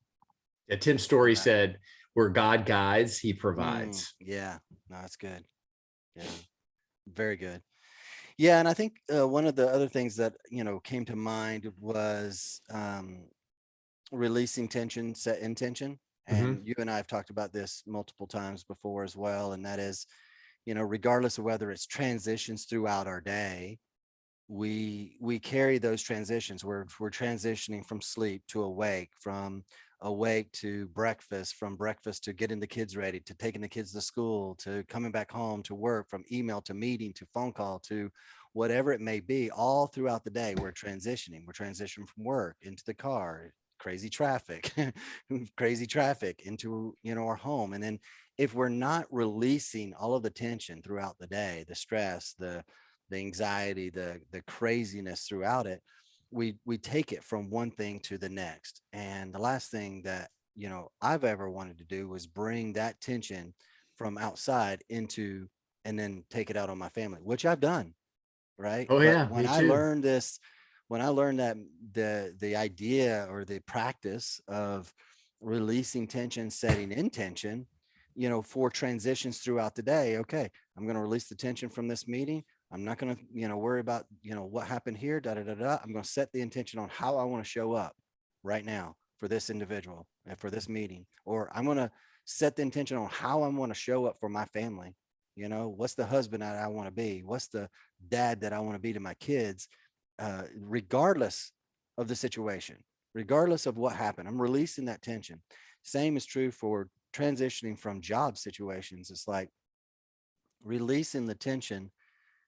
S2: Yeah. Tim Story said, where God guides, he provides.
S1: Yeah. No, that's good. Yeah. Very good. Yeah. And I think one of the other things that, came to mind was releasing tension, set intention. And you and I have talked about this multiple times before as well. And that is, regardless of whether it's transitions throughout our day, we carry those transitions. We're transitioning from sleep to awake, from awake to breakfast, from breakfast to getting the kids ready, to taking the kids to school, to coming back home, to work, from email to meeting to phone call to whatever it may be. All throughout the day we're transitioning from work into the car, crazy traffic into our home. And then if we're not releasing all of the tension throughout the day, the stress, the anxiety, the craziness throughout it, we take it from one thing to the next. And the last thing that I've ever wanted to do was bring that tension from outside into, and then take it out on my family, which I've done. Right.
S2: Oh,
S1: But
S2: yeah,
S1: when
S2: me
S1: I
S2: too.
S1: learned this, when I learned that the idea or the practice of releasing tension, setting intention, for transitions throughout the day. Okay, I'm going to release the tension from this meeting. I'm not going to, worry about, what happened here. Da, da, da, da. I'm going to set the intention on how I want to show up right now for this individual and for this meeting. Or I'm going to set the intention on how I want to show up for my family. What's the husband that I want to be? What's the dad that I want to be to my kids? Regardless of the situation, regardless of what happened, I'm releasing that tension. Same is true for transitioning from job situations. It's like releasing the tension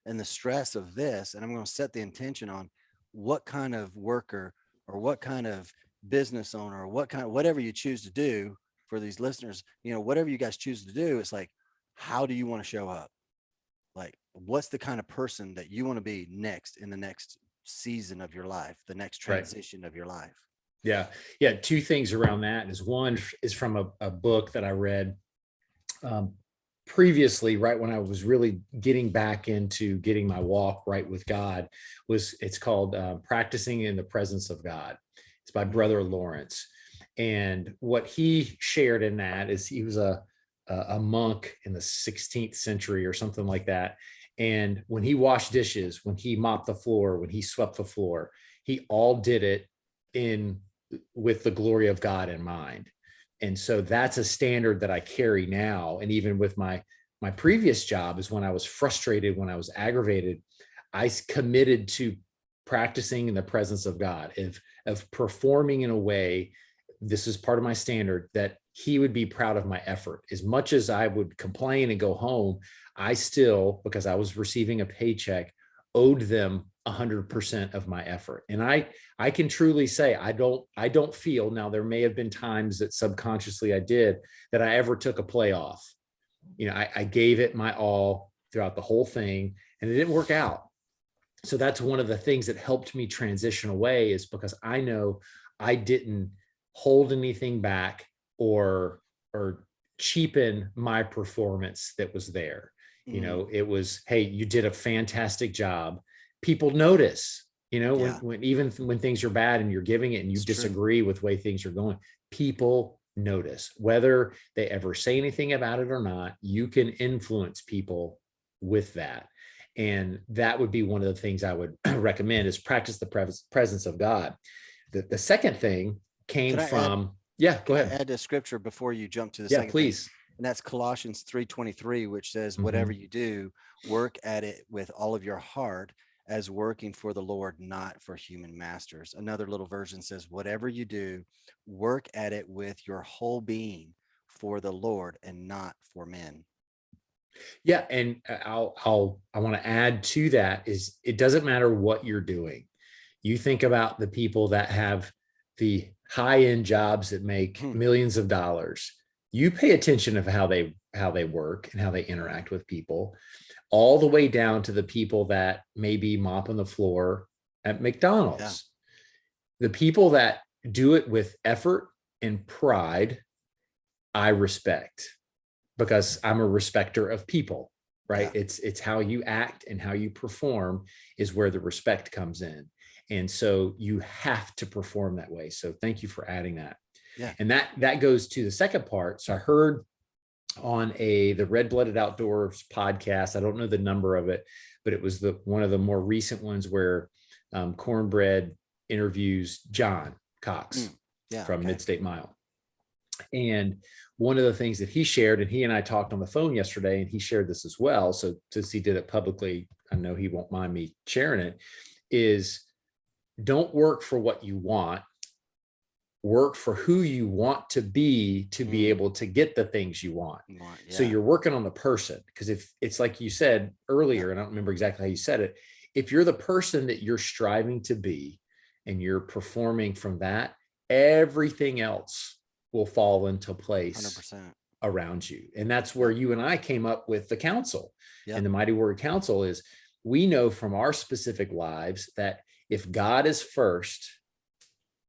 S1: and the stress of this, and I'm going to set the intention on what kind of worker or what kind of business owner or whatever you choose to do for these listeners, whatever you guys choose to do. It's like, how do you want to show up? Like, what's the kind of person that you want to be next in the next season of your life, the next transition of your life?
S2: Yeah. Yeah. Two things around that is, one is from a book that I read previously, right when I was really getting back into getting my walk right with God. It's called Practicing in the Presence of God. It's by Brother Lawrence. And what he shared in that is, he was a monk in the 16th century or something like that. And when he washed dishes, when he mopped the floor, when he swept the floor, he all did it with the glory of God in mind. And so that's a standard that I carry now. And even with my previous job, is when I was frustrated, when I was aggravated, I committed to practicing in the presence of God, of performing in a way, this is part of my standard, that he would be proud of my effort. As much as I would complain and go home, I still, because I was receiving a paycheck, owed them 100% of my effort. And I can truly say, I don't feel, now there may have been times that subconsciously I did, that I ever took a play off. I gave it my all throughout the whole thing, and it didn't work out. So that's one of the things that helped me transition away, is because I know I didn't hold anything back or cheapen my performance that was there.
S1: Mm,
S2: It was, hey, you did a fantastic job. People notice,
S1: yeah,
S2: when even when things are bad and you're giving it and you
S1: it's true.
S2: disagree with the way things are going, people notice. Whether they ever say anything about it or not, you can influence people with that. And that would be one of the things I would recommend, is practice the presence of God. The second thing came
S1: Could I add,
S2: from, yeah, go
S1: could I
S2: add.
S1: add a scripture before you jump to the
S2: Yeah,
S1: second thing?
S2: please.
S1: And that's Colossians 3:23, which says, whatever
S2: Mhm.
S1: you do, work at it with all of your heart as working for the Lord, not for human masters. Another little version says, whatever you do, work at it with your whole being for the Lord and not for men.
S2: Yeah, and I want to add to that, is it doesn't matter what you're doing. You think about the people that have the high end jobs that make
S1: Hmm.
S2: millions of dollars. You pay attention of how they work and how they interact with people, all the way down to the people that may be mopping the floor at
S1: Yeah,
S2: McDonald's. The people that do it with effort and pride, I respect, because I'm a respecter of people, right?
S1: yeah,
S2: It's how you act and how you perform is where the respect comes in. And so you have to perform that way. So thank you for adding that.
S1: yeah.
S2: And that goes to the second part. So I heard on the Red Blooded Outdoors podcast, I don't know the number of it, but it was the one of the more recent ones where Cornbread interviews John Cox
S1: Mm, yeah,
S2: from
S1: okay.
S2: Midstate Mile. And one of the things that he shared, and he and I talked on the phone yesterday, and he shared this as well. So since he did it publicly, I know he won't mind me sharing it, is don't work for what you want, work for who you want to be
S1: Mm,
S2: able to get the things you want.
S1: you want,
S2: So
S1: yeah,
S2: you're working on the person. Because if it's like you said
S1: yeah,
S2: earlier, and I don't remember exactly how you said it, if you're the person that you're striving to be and you're performing from that, everything else will fall into place
S1: 100%.
S2: around you. And that's where
S1: Yep,
S2: you and I came up with the council. And
S1: yep,
S2: the Mighty Warrior Council is, we know from our specific lives that if God is first,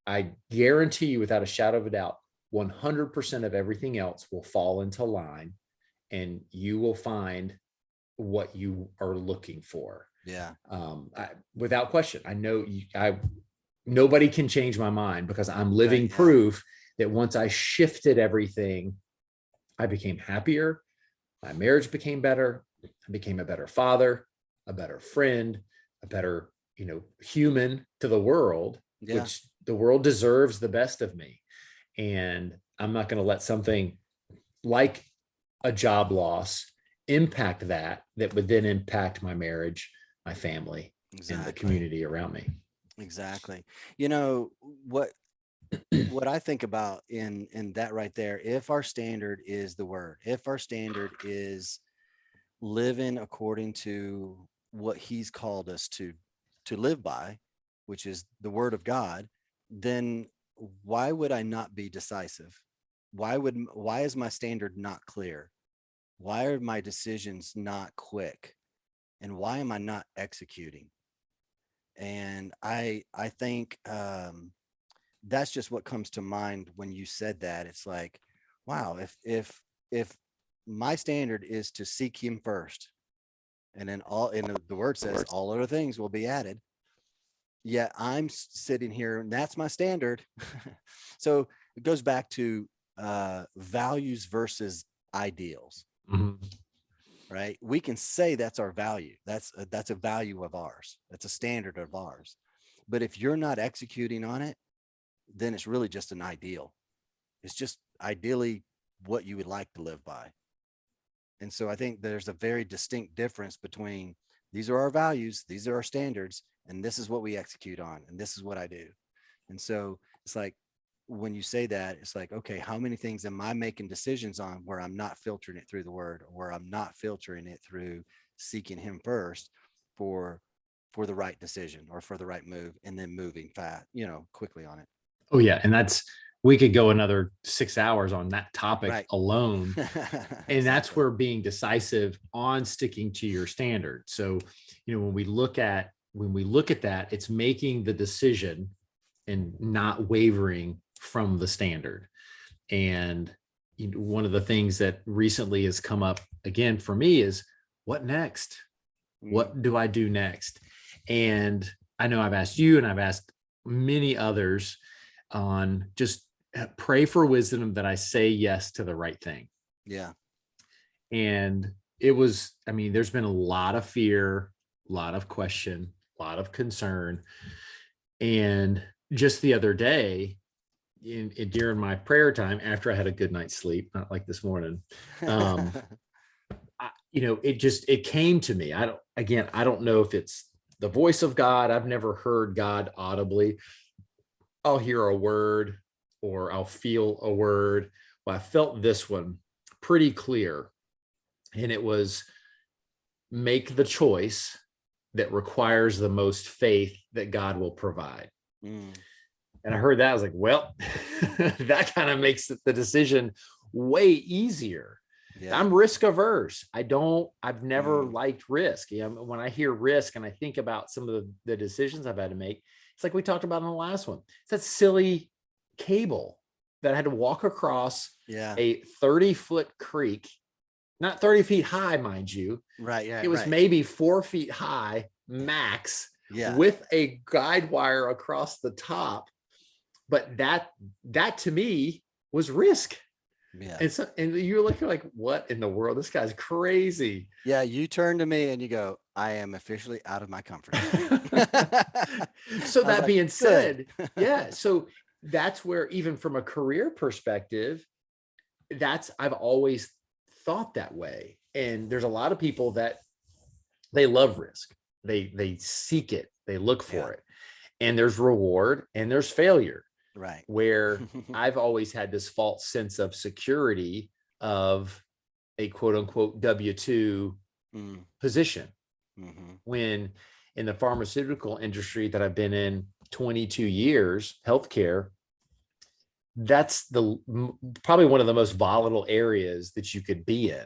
S2: I guarantee you without a shadow of a doubt, 100% of everything else will fall into line, and you will find what you are looking for.
S1: yeah,
S2: Without question, I know nobody can change my mind, because I'm
S1: right,
S2: living
S1: yeah,
S2: proof that once I shifted everything, I became happier. My marriage became better. I became a better father, a better friend, a better, human to the world,
S1: yeah,
S2: which the world deserves the best of me. And I'm not going to let something like a job loss impact that would then impact my marriage, my family, and the
S1: exactly,
S2: community around me.
S1: exactly. You know, what I think about in that right there, if our standard is the word, if our standard is living according to what he's called us to live by, which is the word of God, then why would I not be decisive? Why is my standard not clear? Why are my decisions not quick? And why am I not executing? And I think that's just what comes to mind when you said that. It's like, wow, if my standard is to seek him first, and then all, and the word says all other things will be added, yet I'm sitting here and that's my standard. So it goes back to values versus ideals,
S2: Mhm.
S1: right? We can say that's our value, that's a value of ours, that's a standard of ours, but if you're not executing on it, then it's really just an ideal. It's just ideally what you would like to live by. And so I think there's a very distinct difference between these are our values, these are our standards, and this is what we execute on, and this is what I do. And so it's like, when you say that, it's like, okay, how many things am I making decisions on where I'm not filtering it through the word, or where I'm not filtering it through seeking him first for the right decision or for the right move, and then moving fast, quickly on it.
S2: Oh yeah. And we could go another 6 hours on that topic
S1: Right.
S2: alone. And that's
S1: Exactly.
S2: where being decisive on sticking to your standard. So, when we look at that, it's making the decision and not wavering from the standard. And one of the things that recently has come up again for me is, what next? What do I do next? And I know I've asked you, and I've asked many others on just pray for wisdom that I say yes to the right thing.
S1: Yeah.
S2: And it was, there's been a lot of fear, a lot of question, a lot of concern. And just the other day, during my prayer time, after I had a good night's sleep, not like this morning, it came to me. I don't know if it's the voice of God. I've never heard God audibly. I'll hear a word or I'll feel a word. Well, I felt this one pretty clear. And it was, make the choice that requires the most faith that God will provide. And I heard that. I was like, well, that kind of makes the decision way easier. Yeah. I'm risk averse. I've never liked risk. When I hear risk and I think about some of the decisions I've had to make, it's like we talked about in the last one. It's that silly cable that I had to walk across a 30-foot creek, not 30 feet high, mind you.
S1: Right. Yeah.
S2: It was maybe 4 feet high max, with a guide wire across the top. But that to me was risk. Yeah. And you're like, what in the world? This guy's crazy.
S1: Yeah. You turn to me and you go, I am officially out of my comfort zone.
S2: So that being said, yeah. So that's where, even from a career perspective, I've always thought that way. And there's a lot of people that they love risk. They seek it. They look for it. And there's reward and there's failure.
S1: Right.
S2: Where I've always had this false sense of security of a quote unquote W-2 position. When in the pharmaceutical industry that I've been in 22 years, healthcare, that's probably one of the most volatile areas that you could be in.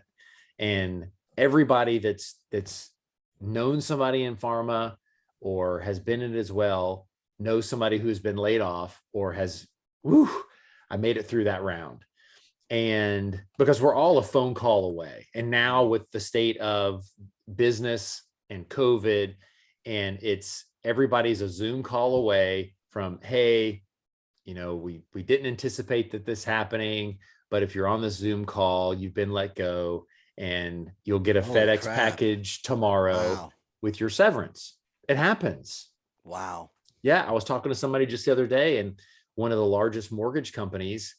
S2: And everybody that's known somebody in pharma or has been in it as well, knows somebody who's been laid off or I made it through that round. And because we're all a phone call away. And now with the state of business and COVID, and everybody's a Zoom call away from, hey, we didn't anticipate that this happening, but if you're on the Zoom call, you've been let go and you'll get a FedEx package tomorrow with your severance. It happens.
S1: Wow.
S2: Yeah. I was talking to somebody just the other day, and one of the largest mortgage companies,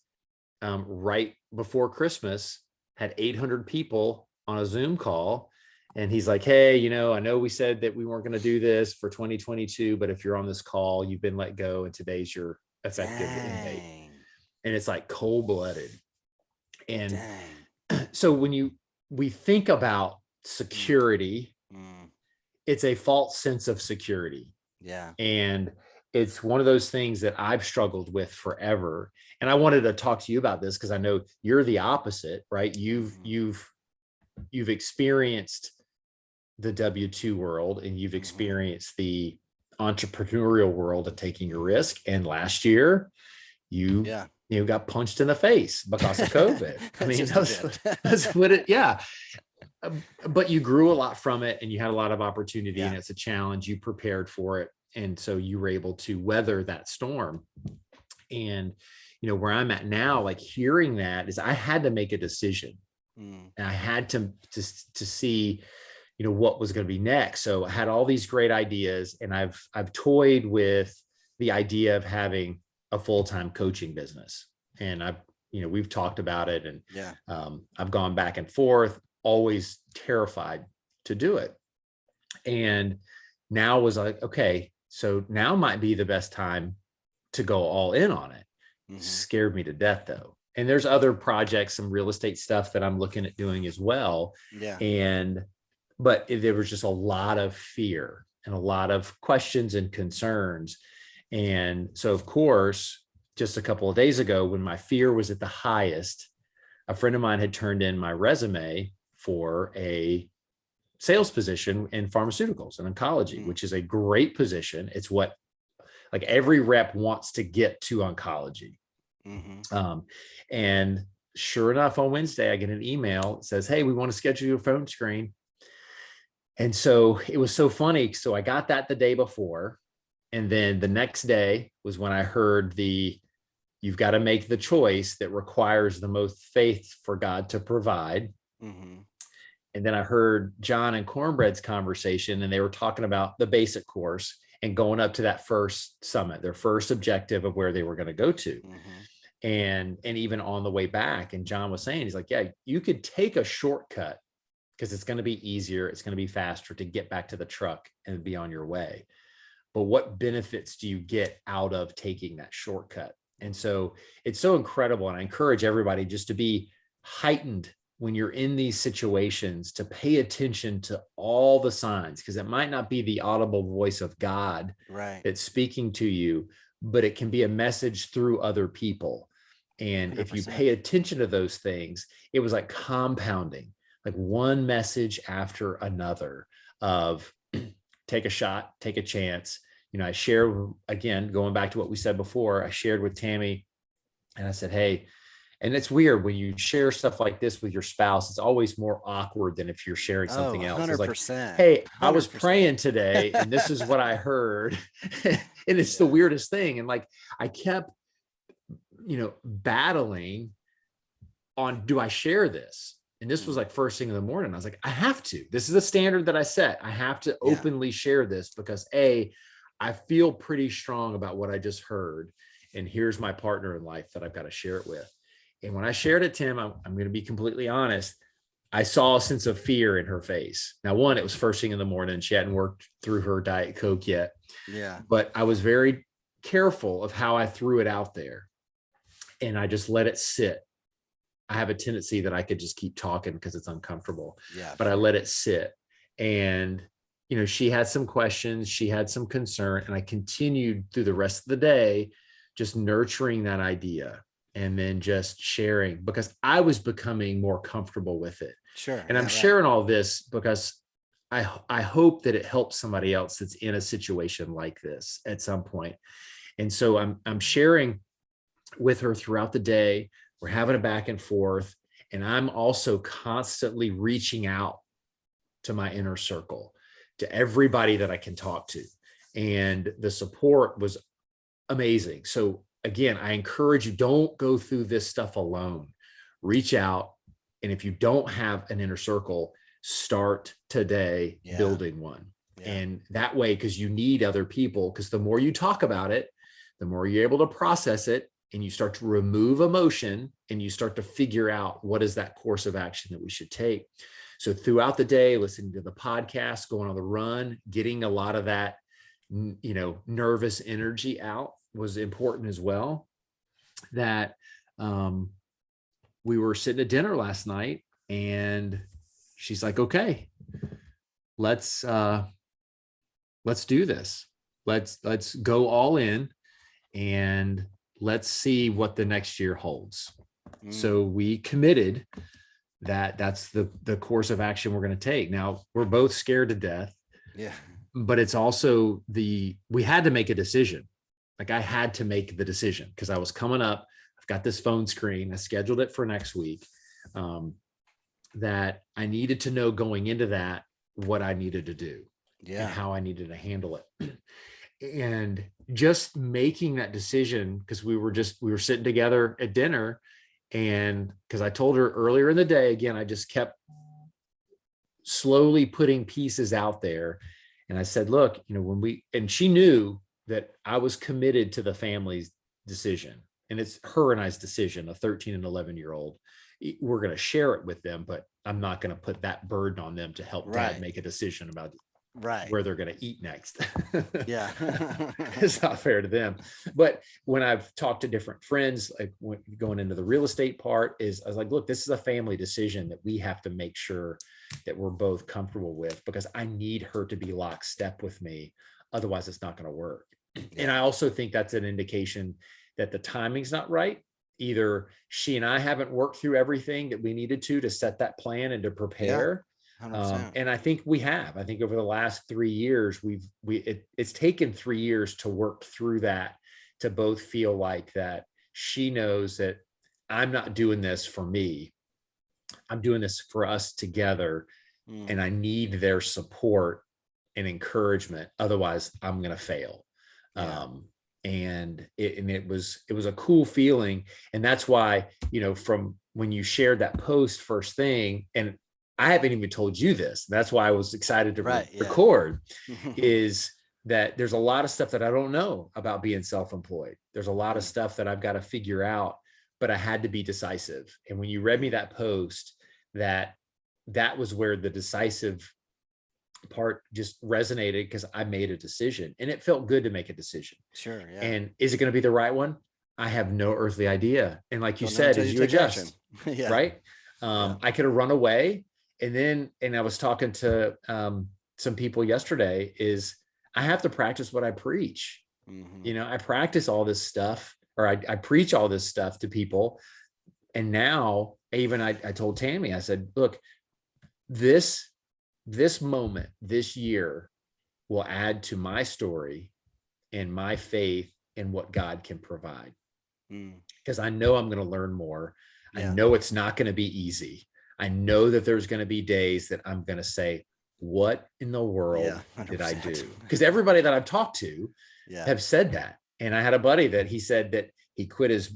S2: right before Christmas, had 800 people on a Zoom call. And he's like, hey, I know we said that we weren't going to do this for 2022, but if you're on this call, you've been let go and today's your effective end date. And it's like cold-blooded. And so when we think about security, it's a false sense of security.
S1: Yeah.
S2: And it's one of those things that I've struggled with forever. And I wanted to talk to you about this because I know you're the opposite, right? You've experienced the W-2 world, and you've experienced the entrepreneurial world of taking a risk. And last year you got punched in the face because of COVID. I mean, that's what it, but you grew a lot from it, and you had a lot of opportunity, and it's a challenge. You prepared for it. And so you were able to weather that storm. And, where I'm at now, like hearing that, is I had to make a decision, and I had to see, what was going to be next. So I had all these great ideas, and I've toyed with the idea of having a full-time coaching business. And we've talked about it, and I've gone back and forth, always terrified to do it. And now was like, okay, so now might be the best time to go all in on it.
S1: Mm-hmm.
S2: scared me to death though. And there's other projects, some real estate stuff that I'm looking at doing as well.
S1: Yeah.
S2: And, but there was just a lot of fear and a lot of questions and concerns. And so, of course, just a couple of days ago, when my fear was at the highest, a friend of mine had turned in my resume for a sales position in pharmaceuticals and oncology,
S1: Mm-hmm.
S2: which is a great position. It's what like every rep wants to get to oncology.
S1: Mm-hmm.
S2: And sure enough, on Wednesday, I get an email that says, "Hey, we want to schedule your phone screen." And so it was so funny. So I got that the day before. And then the next day was when I heard you've got to make the choice that requires the most faith for God to provide.
S1: Mm-hmm.
S2: And then I heard John and Cornbread's conversation, and they were talking about the basic course and going up to that first summit, their first objective of where they were going to go to.
S1: Mm-hmm.
S2: And even on the way back, and John was saying, he's like, yeah, you could take a shortcut because it's going to be easier, it's going to be faster to get back to the truck and be on your way. But what benefits do you get out of taking that shortcut? And so it's so incredible. And I encourage everybody just to be heightened when you're in these situations, to pay attention to all the signs, because it might not be the audible voice of God
S1: Right.
S2: that's speaking to you, but it can be a message through other people. And if you
S1: 100%.
S2: pay attention to those things, it was like compounding, like one message after another of take a shot, take a chance. You know, I shared, again, going back to what we said before, I shared with Tammy and I said, hey, and it's weird when you share stuff like this with your spouse, it's always more awkward than if you're sharing
S1: Oh,
S2: something else. It's like,
S1: 100%.
S2: hey, I was
S1: 100%.
S2: praying today and this is what I heard. And it's the
S1: Yeah.
S2: weirdest thing. And like, I kept, battling on, do I share this? And this was like first thing in the morning. I was like, I have to. This is a standard that I set. I have to
S1: Yeah.
S2: openly share this because I feel pretty strong about what I just heard. And here's my partner in life that I've got to share it with. And when I shared it to him, I'm going to be completely honest. I saw a sense of fear in her face. Now, one, it was first thing in the morning. She hadn't worked through her Diet Coke yet.
S1: Yeah.
S2: But I was very careful of how I threw it out there. And I just let it sit. I have a tendency that I could just keep talking because it's uncomfortable.
S1: Yeah.
S2: But I let it sit. And, she had some questions, she had some concern, and I continued through the rest of the day, just nurturing that idea and then just sharing because I was becoming more comfortable with it.
S1: Sure.
S2: And I'm sharing all this because I hope that it helps somebody else that's in a situation like this at some point. And so I'm sharing with her throughout the day. We're having a back and forth. And I'm also constantly reaching out to my inner circle, to everybody that I can talk to. And the support was amazing. So again, I encourage you, don't go through this stuff alone. Reach out. And if you don't have an inner circle, start today building one. Yeah. And that way, because you need other people, because the more you talk about it, the more you're able to process it, and you start to remove emotion and you start to figure out what is that course of action that we should take. So throughout the day, listening to the podcast, going on the run, getting a lot of that, nervous energy out was important as well. That we were sitting at dinner last night and she's like, okay, let's do this. Let's go all in and let's see what the next year holds. So we committed that's the course of action we're going to take. Now we're both scared to death.
S1: Yeah.
S2: But it's also we had to make a decision. Like I had to make the decision because I was coming up. I've got this phone screen. I scheduled it for next week. That I needed to know going into that what I needed to do and how I needed to handle it. And just making that decision because we were sitting together at dinner, and because I told her earlier in the day, again, I just kept slowly putting pieces out there. And I said, look, and she knew that I was committed to the family's decision, and it's her and I's decision, a 13 and 11-year-old. We're going to share it with them, but I'm not going to put that burden on them to help dad make a decision about
S1: Right.
S2: where they're going to eat next.
S1: Yeah.
S2: It's not fair to them. But when I've talked to different friends, like going into the real estate part, is I was like, look, this is a family decision that we have to make sure that we're both comfortable with, because I need her to be lockstep with me. Otherwise, it's not going to work. And I
S1: Yeah.
S2: also think that's an indication that the timing's not right. Either she and I haven't worked through everything that we needed to set that plan and to
S1: Yeah.
S2: prepare.
S1: 100%.
S2: And I think we have. I think over the last 3 years, it's taken 3 years to work through that, to both feel like that she knows that I'm not doing this for me. I'm doing this for us together, and I
S1: Mhm.
S2: need their support and encouragement. Otherwise, I'm going to fail.
S1: Yeah.
S2: Um, and it was a cool feeling. And that's why, from when you shared that post first thing, and I haven't even told you this, that's why I was excited to
S1: Right. Yeah.
S2: record, is that there's a lot of stuff that I don't know about being self-employed. There's a lot of
S1: Mm,
S2: stuff that I've got to figure out, but I had to be decisive. And when you read me
S1: mm.
S2: that post, that was where the decisive part just resonated, because I made a decision and it felt good to make a decision.
S1: Sure. Yeah.
S2: And is it going to be the right one? I have no earthly idea. And like you
S1: Don't know
S2: said,
S1: until
S2: as
S1: you
S2: you
S1: take action.
S2: adjust,
S1: Yeah.
S2: right?
S1: Yeah.
S2: I could have run away. And I was talking to some people yesterday, is I have to practice what I preach.
S1: Hmm.
S2: I practice all this stuff, or I preach all this stuff to people. And now even I told Tammy, I said, look, this moment, this year, will add to my story and my faith in what God can provide.
S1: Mm.
S2: Because I know I'm going to learn more. I
S1: Yeah.
S2: know it's not going to be easy. I know that there's going to be days that I'm going to say, what in the
S1: Yeah.
S2: world did I
S1: 100%.
S2: do? Because everybody that I've talked to
S1: Yeah.
S2: have said that. And I had a buddy that he said that he quit his,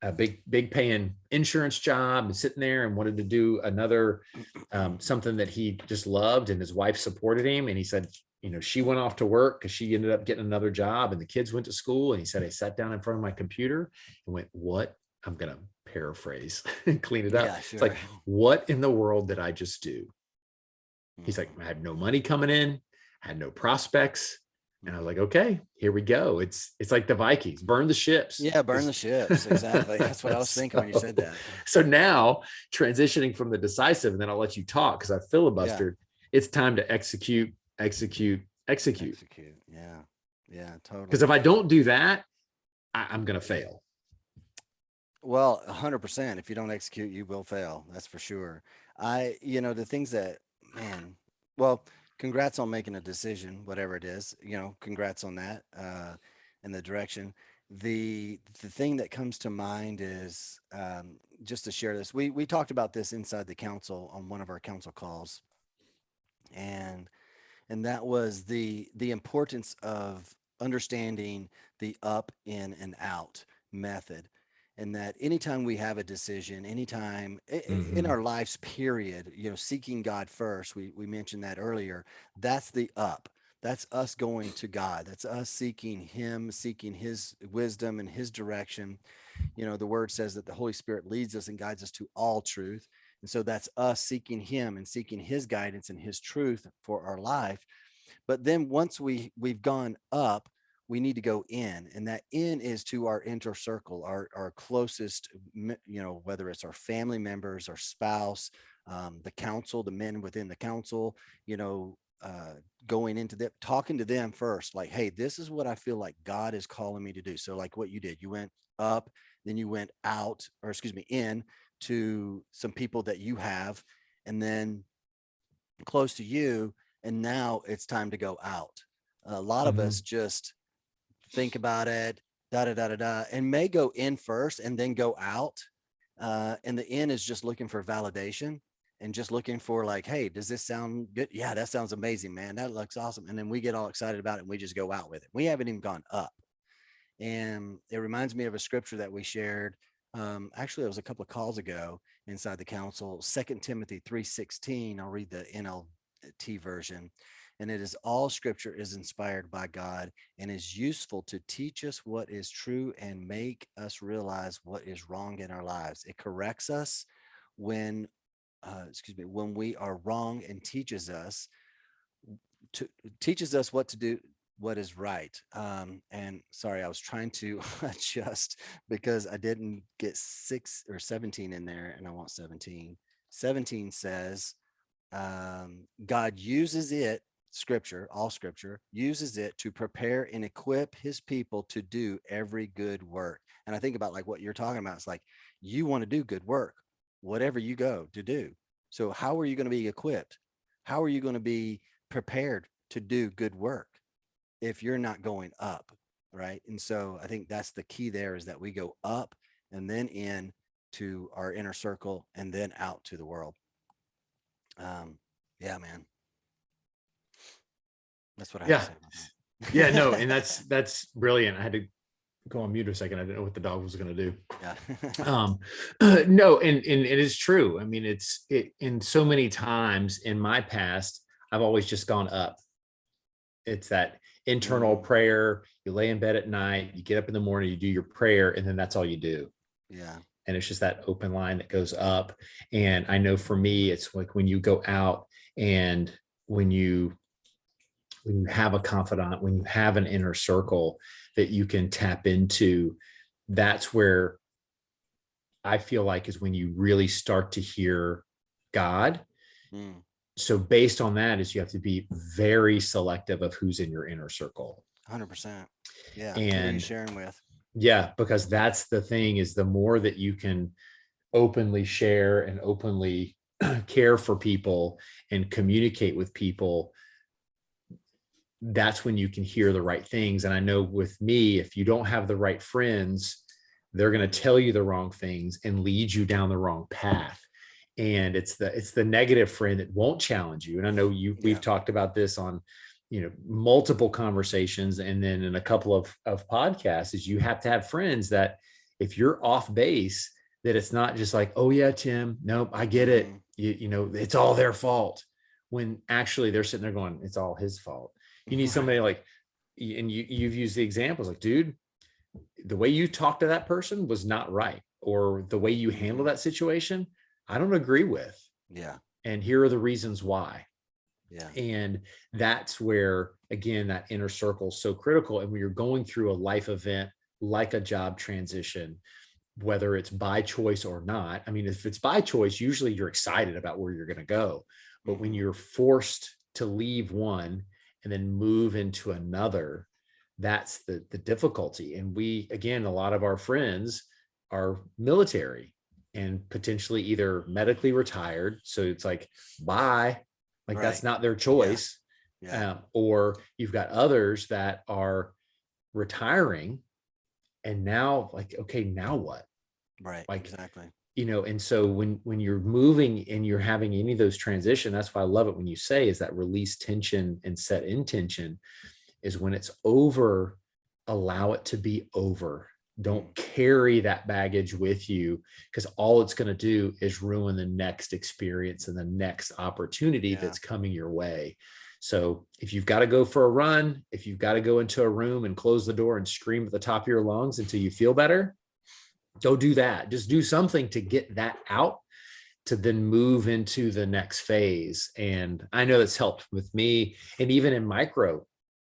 S2: a big paying insurance job, and sitting there and wanted to do another something that he just loved, and his wife supported him. And he said, she went off to work because she ended up getting another job, and the kids went to school. And he said, I sat down in front of my computer and went, what? I'm going to paraphrase and clean it up.
S1: Yeah.
S2: It's
S1: Sure.
S2: like, what in the world did I just do? He's like,
S1: Hmm.
S2: I had no money coming in, had no prospects. And I was like,
S1: Hmm.
S2: okay, here we go. It's like the Vikings, burn the ships.
S1: Yeah. Burn the ships. Exactly. That's what I was thinking when you said
S2: so,
S1: that.
S2: so now, transitioning from the decisive, and then I'll let you talk because I
S1: Yeah.
S2: filibustered. It's time to execute, execute, execute.
S1: Execute. Yeah. Yeah.
S2: Because
S1: Totally.
S2: if I don't do that, I'm going to fail.
S1: Well, 100%. If you don't execute, you will fail. That's for sure. The things that, man, well, congrats on making a decision, whatever it is, congrats on that, in the direction. The thing that comes to mind is, just to share this. We talked about this inside the council on one of our council calls, and that was the importance of understanding the up, in, and out method. And that anytime we have a decision, anytime in
S2: Mm-hmm.
S1: our lives, period, seeking God first, we mentioned that earlier, that's the up. That's us going to God. That's us seeking Him, seeking His wisdom and His direction. The word says that the Holy Spirit leads us and guides us to all truth. And so that's us seeking Him and seeking His guidance and His truth for our life. But then once we've gone up, we need to go in, and that in is to our inner circle, our closest, whether it's our family members, our spouse, the council, the men within the council, going into them, talking to them first, like, hey, this is what I feel like God is calling me to do. So like what you did, you went up, then you went out, or excuse me, in, to some people that you have, and then close to you, and now it's time to go out. A lot of
S2: Mm-hmm.
S1: us just think about it, da da da da da, and may go in first and then go out. And the in is just looking for validation and just looking for, like, hey, does this sound good? Yeah, that sounds amazing, man. That looks awesome. And then we get all excited about it and we just go out with it. We haven't even gone up. And it reminds me of a scripture that we shared. Actually, it was a couple of calls ago inside the council, 2 Timothy 3:16. I'll read the NLT version. And it is, all scripture is inspired by God and is useful to teach us what is true and make us realize what is wrong in our lives. It corrects us when, when we are wrong, and teaches us to teaches us what to do, what is right. And sorry, I was trying to adjust because I didn't get 6 or 17 in there, and I want 17. 17 says, God uses it, scripture, all scripture, uses it to prepare and equip his people to do every good work. And I think about like what you're talking about. It's like you want to do good work, whatever you go to do. So, how are you going to be equipped? How are you going to be prepared to do good work if you're not going up? Right. And so I think that's the key there, is that we go up and then in to our inner circle and then out to the world. Yeah, man. That's what I have to
S2: Yeah.
S1: say about
S2: Yeah, no,
S1: that.
S2: and that's brilliant. I had to go on mute a second. I didn't know what the dog was going to do.
S1: Yeah.
S2: Um, no, and it is true. I mean, it in so many times in my past, I've always just gone up. It's that internal
S1: Mm,
S2: prayer. You lay in bed at night, you get up in the morning, you do your prayer, and then that's all you do.
S1: yeah.
S2: And it's just that open line that goes up. And I know for me, it's like when you go out and when you when you have a confidant, when you have an inner circle that you can tap into, that's where I feel like is when you really start to hear God.
S1: Mm,
S2: So based on that is you have to be very selective of who's in your inner circle.
S1: 100%. Yeah. Who are you
S2: And
S1: sharing with?
S2: yeah, because that's the thing, is the more that you can openly share and openly care for people and communicate with people, that's when you can hear the right things. And I know with me, if you don't have the right friends, they're going to tell you the wrong things and lead you down the wrong path. And it's the negative friend that won't challenge you. And I know we've
S1: Yeah.
S2: talked about this on, multiple conversations, and then in a couple of podcasts, is you have to have friends that if you're off base, that it's not just like, oh yeah, Tim, nope, I get it.
S1: Mm,
S2: It's all their fault, when actually they're sitting there going, it's all his fault. You need
S1: right.
S2: somebody like, and you've used the examples like, dude, the way you talk to that person was not right, or the way you handle
S1: Hmm.
S2: that situation, I don't agree with.
S1: Yeah.
S2: And here are the reasons why.
S1: Yeah.
S2: And that's where, again, that inner circle is so critical. And when you're going through a life event like a job transition, whether it's by choice or not, I mean, if it's by choice, usually you're excited about where you're going to go. But when
S1: Hmm.
S2: you're forced to leave one and then move into another, that's the difficulty. And we, again, a lot of our friends are military and potentially either medically retired. So it's like, bye, like that's
S1: Right.
S2: not their
S1: Yeah.
S2: choice.
S1: Yeah.
S2: Or you've got others that are retiring, and now like, okay, now what?
S1: Right.
S2: Like,
S1: Exactly.
S2: and so when you're moving and you're having any of those transition, that's why I love it when you say is that release tension and set intention, is when it's over, allow it to be over. Don't
S1: Mm,
S2: carry that baggage with you, because all it's going to do is ruin the next experience and the next opportunity
S1: yeah.
S2: that's coming your way. So if you've got to go for a run, if you've got to go into a room and close the door and scream at the top of your lungs until you feel better, go do that. Just do something to get that out, to then move into the next phase. And I know that's helped with me. And even in micro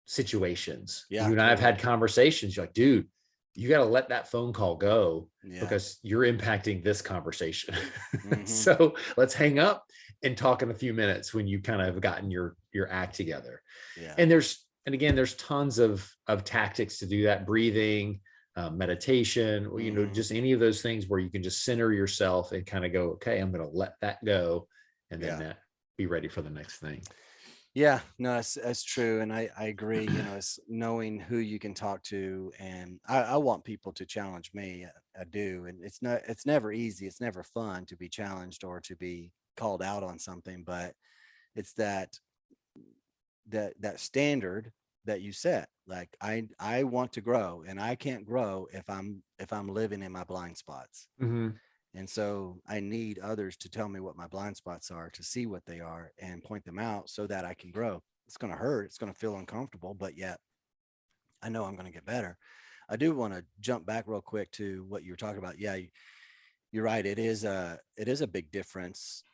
S2: situations,
S1: Yeah.
S2: you and I have
S1: Totally.
S2: had conversations. You're like, dude, you got to let that phone call go,
S1: Yeah.
S2: because you're impacting this conversation.
S1: Hmm.
S2: So let's hang up and talk in a few minutes when you kind of have gotten your act together.
S1: Yeah.
S2: And again, there's tons of tactics to do that: breathing, meditation, or,
S1: Hmm.
S2: just any of those things where you can just center yourself and kind of go, okay, I'm going to let that go, and then
S1: Yeah.
S2: be ready for the next thing.
S1: Yeah, no, that's true. And I agree, it's knowing who you can talk to. And I want people to challenge me. I do. And it's never easy. It's never fun to be challenged or to be called out on something, but it's that standard that you set. Like I want to grow, and I can't grow if I'm living in my blind spots.
S2: Mm-hmm.
S1: And so I need others to tell me what my blind spots are, to see what they are and point them out so that I can grow. It's going to hurt. It's going to feel uncomfortable, but yet I know I'm going to get better. I do want to jump back real quick to what you were talking about. Yeah, you're right. It is a big difference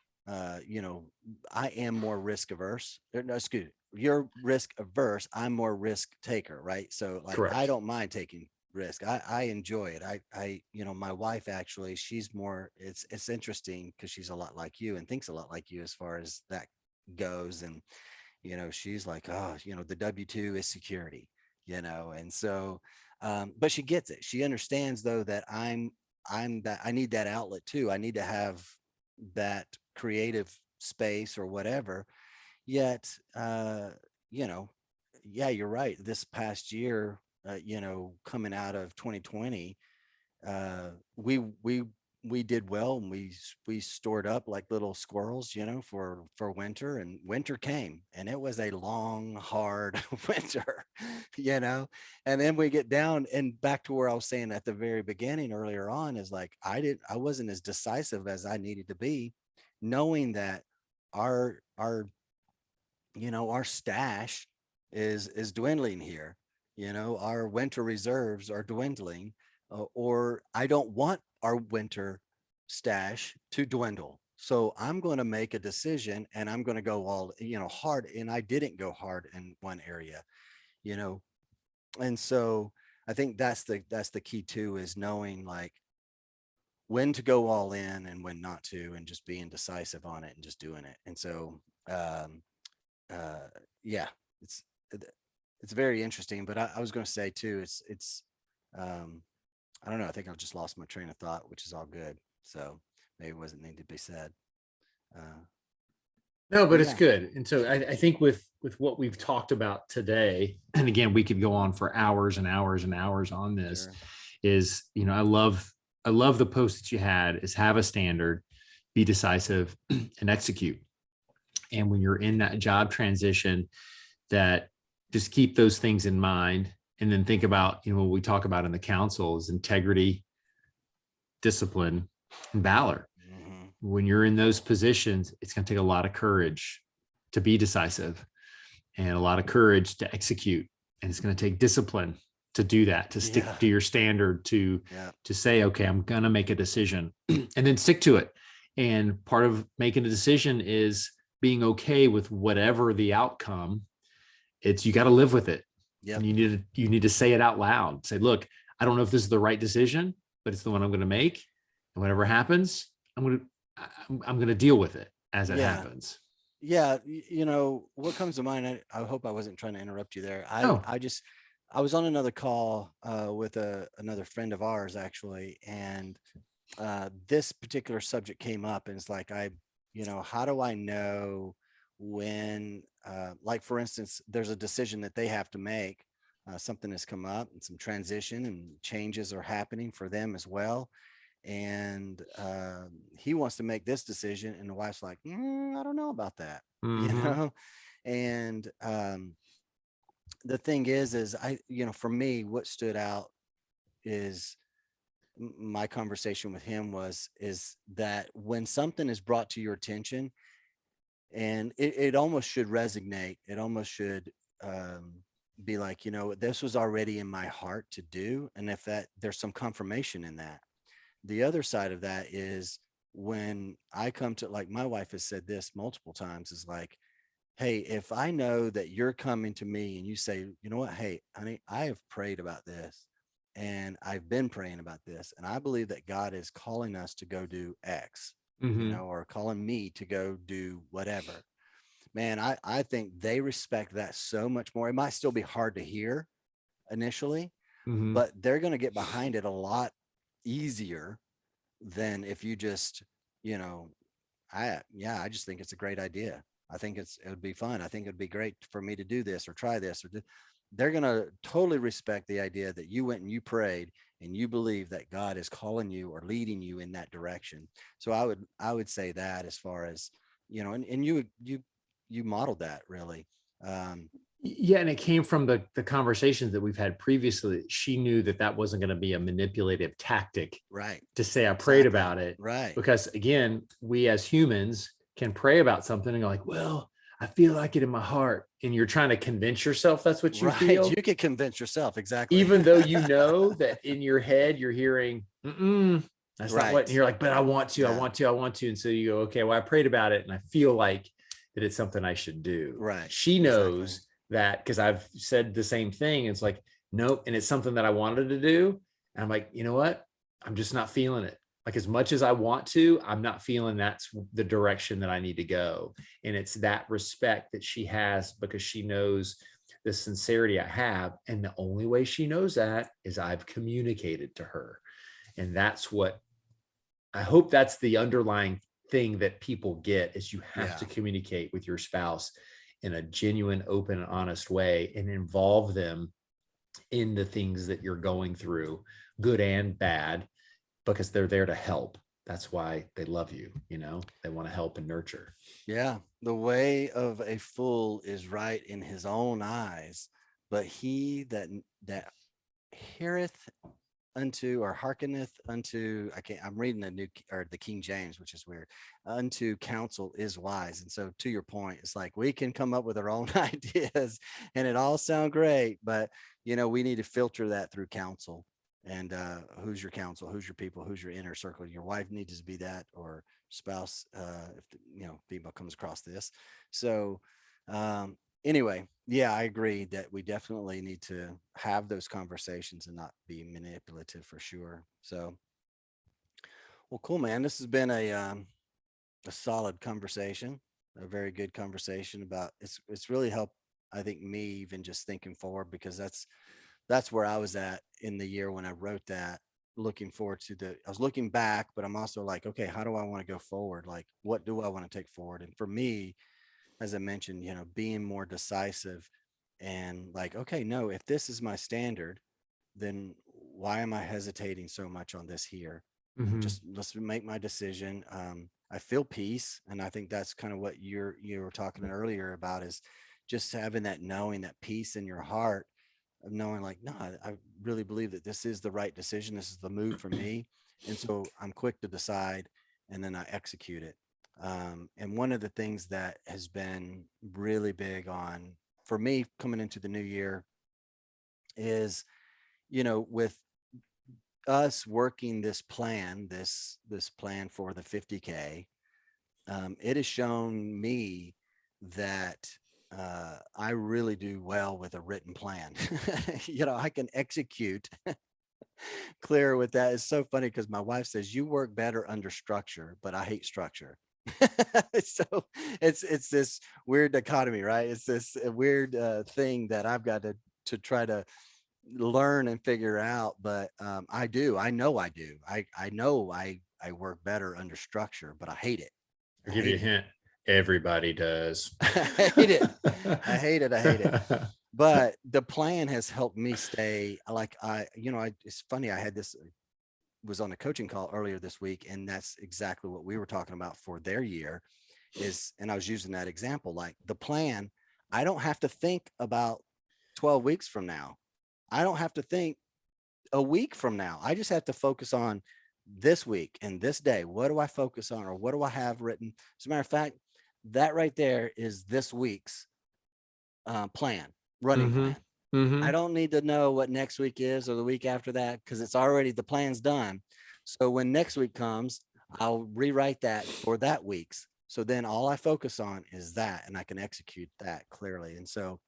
S1: you know, I am more risk averse. No, excuse me, you're risk averse. I'm more risk taker, right? So like, I
S2: Correct.
S1: don't mind taking risk. I enjoy it. You know, my wife actually, she's more, it's interesting because she's a lot like you and thinks a lot like you as far as that goes. And, you know, she's like, oh, you know, the W-2 is security, you know, and so, but she gets it. She understands though that I'm that I need that outlet too. I need to have that creative space or whatever. Yet, you know, yeah, you're right. This past year, you know, coming out of 2020, uh, we we we did well, and we stored up like little squirrels, you know, for winter, and winter came, and it was a long, hard winter, you know. And then we get down and back to where I was saying at the very beginning earlier on is like, I wasn't as decisive as I needed to be, knowing that our you know, our stash is dwindling here. You know, our winter reserves are dwindling, or I don't want our winter stash to dwindle. So I'm going to make a decision, and I'm going to go all, you know, hard. And I didn't go hard in one area, you know. And so I think that's the key too, is knowing like when to go all in and when not to, and just being decisive on it and just doing it. And so um uh yeah, it's it's very interesting. But I was going to say too, it's um I don't know, I think I've just lost my train of thought, which is all good. So maybe it wasn't needed to be said. uh
S2: No, but
S1: but
S2: it's
S1: yeah.
S2: good. And so I think with what we've talked about today, and again, we could go on for hours and hours and hours on this,
S1: Sure.
S2: is, you know, I love the post that you had is have a standard, be decisive, and execute. And when you're in that job transition, that just keep those things in mind, and then think about, you know, what we talk about in the council is integrity, discipline, and valor.
S1: Hmm.
S2: When you're in those positions, it's going to take a lot of courage to be decisive and a lot of courage to execute. And it's going to take discipline to do that, to stick
S1: Yeah.
S2: to your standard,
S1: Yeah.
S2: to say, okay, I'm going to make a decision and then stick to it. And part of making a decision is being okay with whatever the outcome. It's, you got to live with it.
S1: Yep.
S2: And you need to say it out loud. Say, look, I don't know if this is the right decision, but it's the one I'm going to make. And whatever happens, I'm going to deal with it as it
S1: Yeah.
S2: happens.
S1: Yeah, you know what comes to mind. I hope I wasn't trying to interrupt you there.
S2: No.
S1: I was on another call with another friend of ours actually, and this particular subject came up, and it's like, you know, how do I know when, like for instance, there's a decision that they have to make. Something has come up, and some transition and changes are happening for them as well, and he wants to make this decision, and the wife's like, I don't know about that, you
S2: Mm-hmm.
S1: know. And the thing is I, you know, for me, what stood out is my conversation with him was is that when something is brought to your attention, and it almost should resonate, it almost should um, be like, you know, this was already in my heart to do, and if that there's some confirmation in that. The other side of that is when I come to, like, my wife has said this multiple times, is like, hey, if I know that you're coming to me and you say, you know what, hey, honey, I have prayed about this, and I've been praying about this, and I believe that God is calling us to go do X, you
S2: Mm-hmm.
S1: know, or calling me to go do whatever. Man, I think they respect that so much more. It might still be hard to hear initially,
S2: Mm-hmm.
S1: but they're going to get behind it a lot easier than if you just, you know, yeah, I just think it's a great idea. I think it would be fun. I think it'd be great for me to do this or try this or do. They're going to totally respect the idea that you went and you prayed and you believe that God is calling you or leading you in that direction. So I would say that, as far as, you know, and you modeled that really. Um,
S2: Yeah, and it came from the conversations that we've had previously. She knew that that wasn't going to be a manipulative tactic
S1: right.
S2: to say I prayed
S1: Exactly.
S2: about it,
S1: Right.
S2: because again, we as humans can pray about something and go like, well, I feel like it in my heart, and you're trying to convince yourself that's what you
S1: Right.
S2: feel,
S1: You could convince yourself. Exactly.
S2: even though you know that in your head you're hearing, mm-mm, That's not what, and
S1: Right.
S2: you're like, but I want to, I
S1: Yeah.
S2: want to, I want to. And so you go, okay, well, I prayed about it and I feel like that it's something I should do.
S1: Right.
S2: She
S1: Exactly.
S2: knows that because I've said the same thing. It's like, nope. And it's something that I wanted to do. And I'm like, you know what? I'm just not feeling it. Like as much as I want to, I'm not feeling that's the direction that I need to go. And it's that respect that she has because she knows the sincerity I have. And the only way she knows that is I've communicated to her. And that's what I hope that's the underlying thing that people get is you have
S1: Yeah.
S2: to communicate with your spouse in a genuine, open, and honest way and involve them in the things that you're going through, good and bad, because they're there to help. That's why they love you, they want to help and nurture.
S1: Yeah. The way of a fool is right in his own eyes, but he that heareth unto or hearkeneth unto, I can't, I'm reading the new or the King James, which is weird, unto counsel is wise. And so to your point, it's like we can come up with our own ideas and it all sound great, but we need to filter that through counsel. And who's your counsel, who's your people, who's your inner circle. Your wife needs to be that, or spouse, if female comes across this. So anyway, yeah, I agree that we definitely need to have those conversations and not be manipulative for sure. So, well, cool, man. This has been a solid conversation, a very good conversation about it's really helped. I think me even just thinking forward, because that's where I was at in the year when I wrote that. Looking forward to I was looking back, but I'm also like, okay, how do I want to go forward? Like, what do I want to take forward? And for me, as I mentioned, being more decisive and like, okay, no, if this is my standard, then why am I hesitating so much on this here?
S2: Mhm.
S1: Just let's make my decision. I feel peace, and I think that's kind of what you were talking earlier about, is just having that knowing, that peace in your heart of knowing, like, no, I really believe that this is the right decision. This is the move for me, and so I'm quick to decide, and then I execute it. And one of the things that has been really big on for me coming into the new year is, with us working this plan for the 50K, it has shown me that I really do well with a written plan. I can execute clear with that. It's so funny because my wife says you work better under structure, but I hate structure. So it's this weird dichotomy, right? It's this weird thing that I've got to try to learn and figure out. But I know I do. I know I work better under structure, but I hate it.
S2: I'll
S1: I
S2: give you
S1: hate
S2: a
S1: it.
S2: hint. Everybody does.
S1: I hate it. I hate it. I hate it. But the plan has helped me stay like it's funny. I had this was on a coaching call earlier this week, and that's exactly what we were talking about for their year is, and I was using that example, like the plan, I don't have to think about 12 weeks from now. I don't have to think a week from now. I just have to focus on this week and this day. What do I focus on, or what do I have written? As a matter of fact, that right there is this week's plan, running
S2: Mm-hmm.
S1: plan. I
S2: Mm-hmm.
S1: don't need to know what next week is or the week after that, because it's already, the plan's done. So when next week comes, I'll rewrite that for that week's. So then all I focus on is that, and I can execute that clearly. And so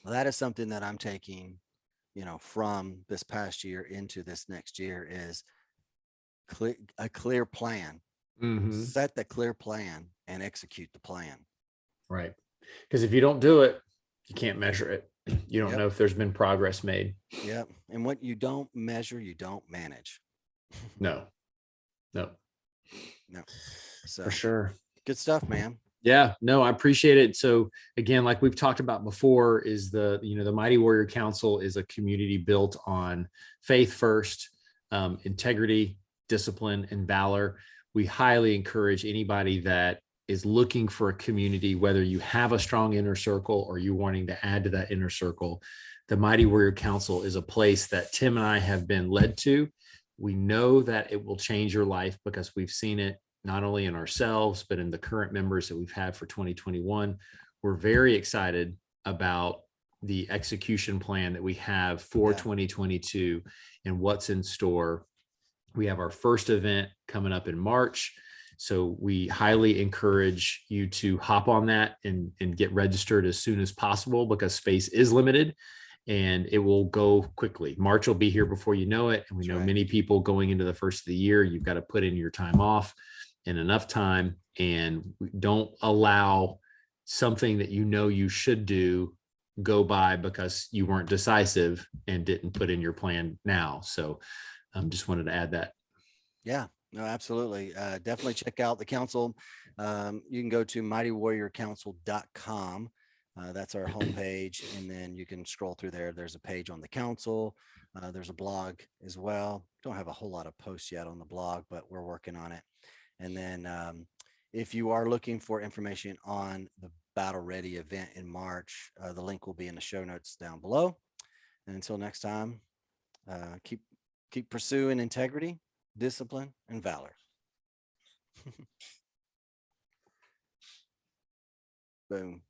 S1: that is something that I'm taking, from this past year into this next year, is a clear plan.
S2: Mm-hmm.
S1: Set the clear plan and execute the plan.
S2: Right. Because if you don't do it, you can't measure it. You don't
S1: Yep.
S2: know if there's been progress made.
S1: Yep. And what you don't measure, you don't manage.
S2: No. No.
S1: No.
S2: For
S1: So
S2: sure.
S1: good stuff, man.
S2: Yeah, no, I appreciate it. So again, like we've talked about before, is the Mighty Warrior Council is a community built on faith first, integrity, discipline, and valor. We highly encourage anybody that is looking for a community, whether you have a strong inner circle or you wanting to add to that inner circle. The Mighty Warrior Council is a place that Tim and I have been led to. We know that it will change your life because we've seen it not only in ourselves, but in the current members that we've had for 2021. We're very excited about the execution plan that we have for 2022 and what's in store We have our first event coming up in March. So we highly encourage you to hop on that and get registered as soon as possible, because space is limited and it will go quickly. March will be here before you know it. And we
S1: That's
S2: know
S1: right.
S2: many people going into the first of the year, you've got to put in your time off and enough time, and don't allow something that you know you should do go by because you weren't decisive and didn't put in your plan now. So just wanted to add that.
S1: Yeah, no, absolutely. Definitely check out the council. You can go to mightywarriorcouncil.com. That's our homepage. And then you can scroll through there. There's a page on the council. There's a blog as well. Don't have a whole lot of posts yet on the blog, but we're working on it. And then if you are looking for information on the Battle Ready event in March, the link will be in the show notes down below. And until next time, keep pursuing integrity, discipline, and valor. Boom.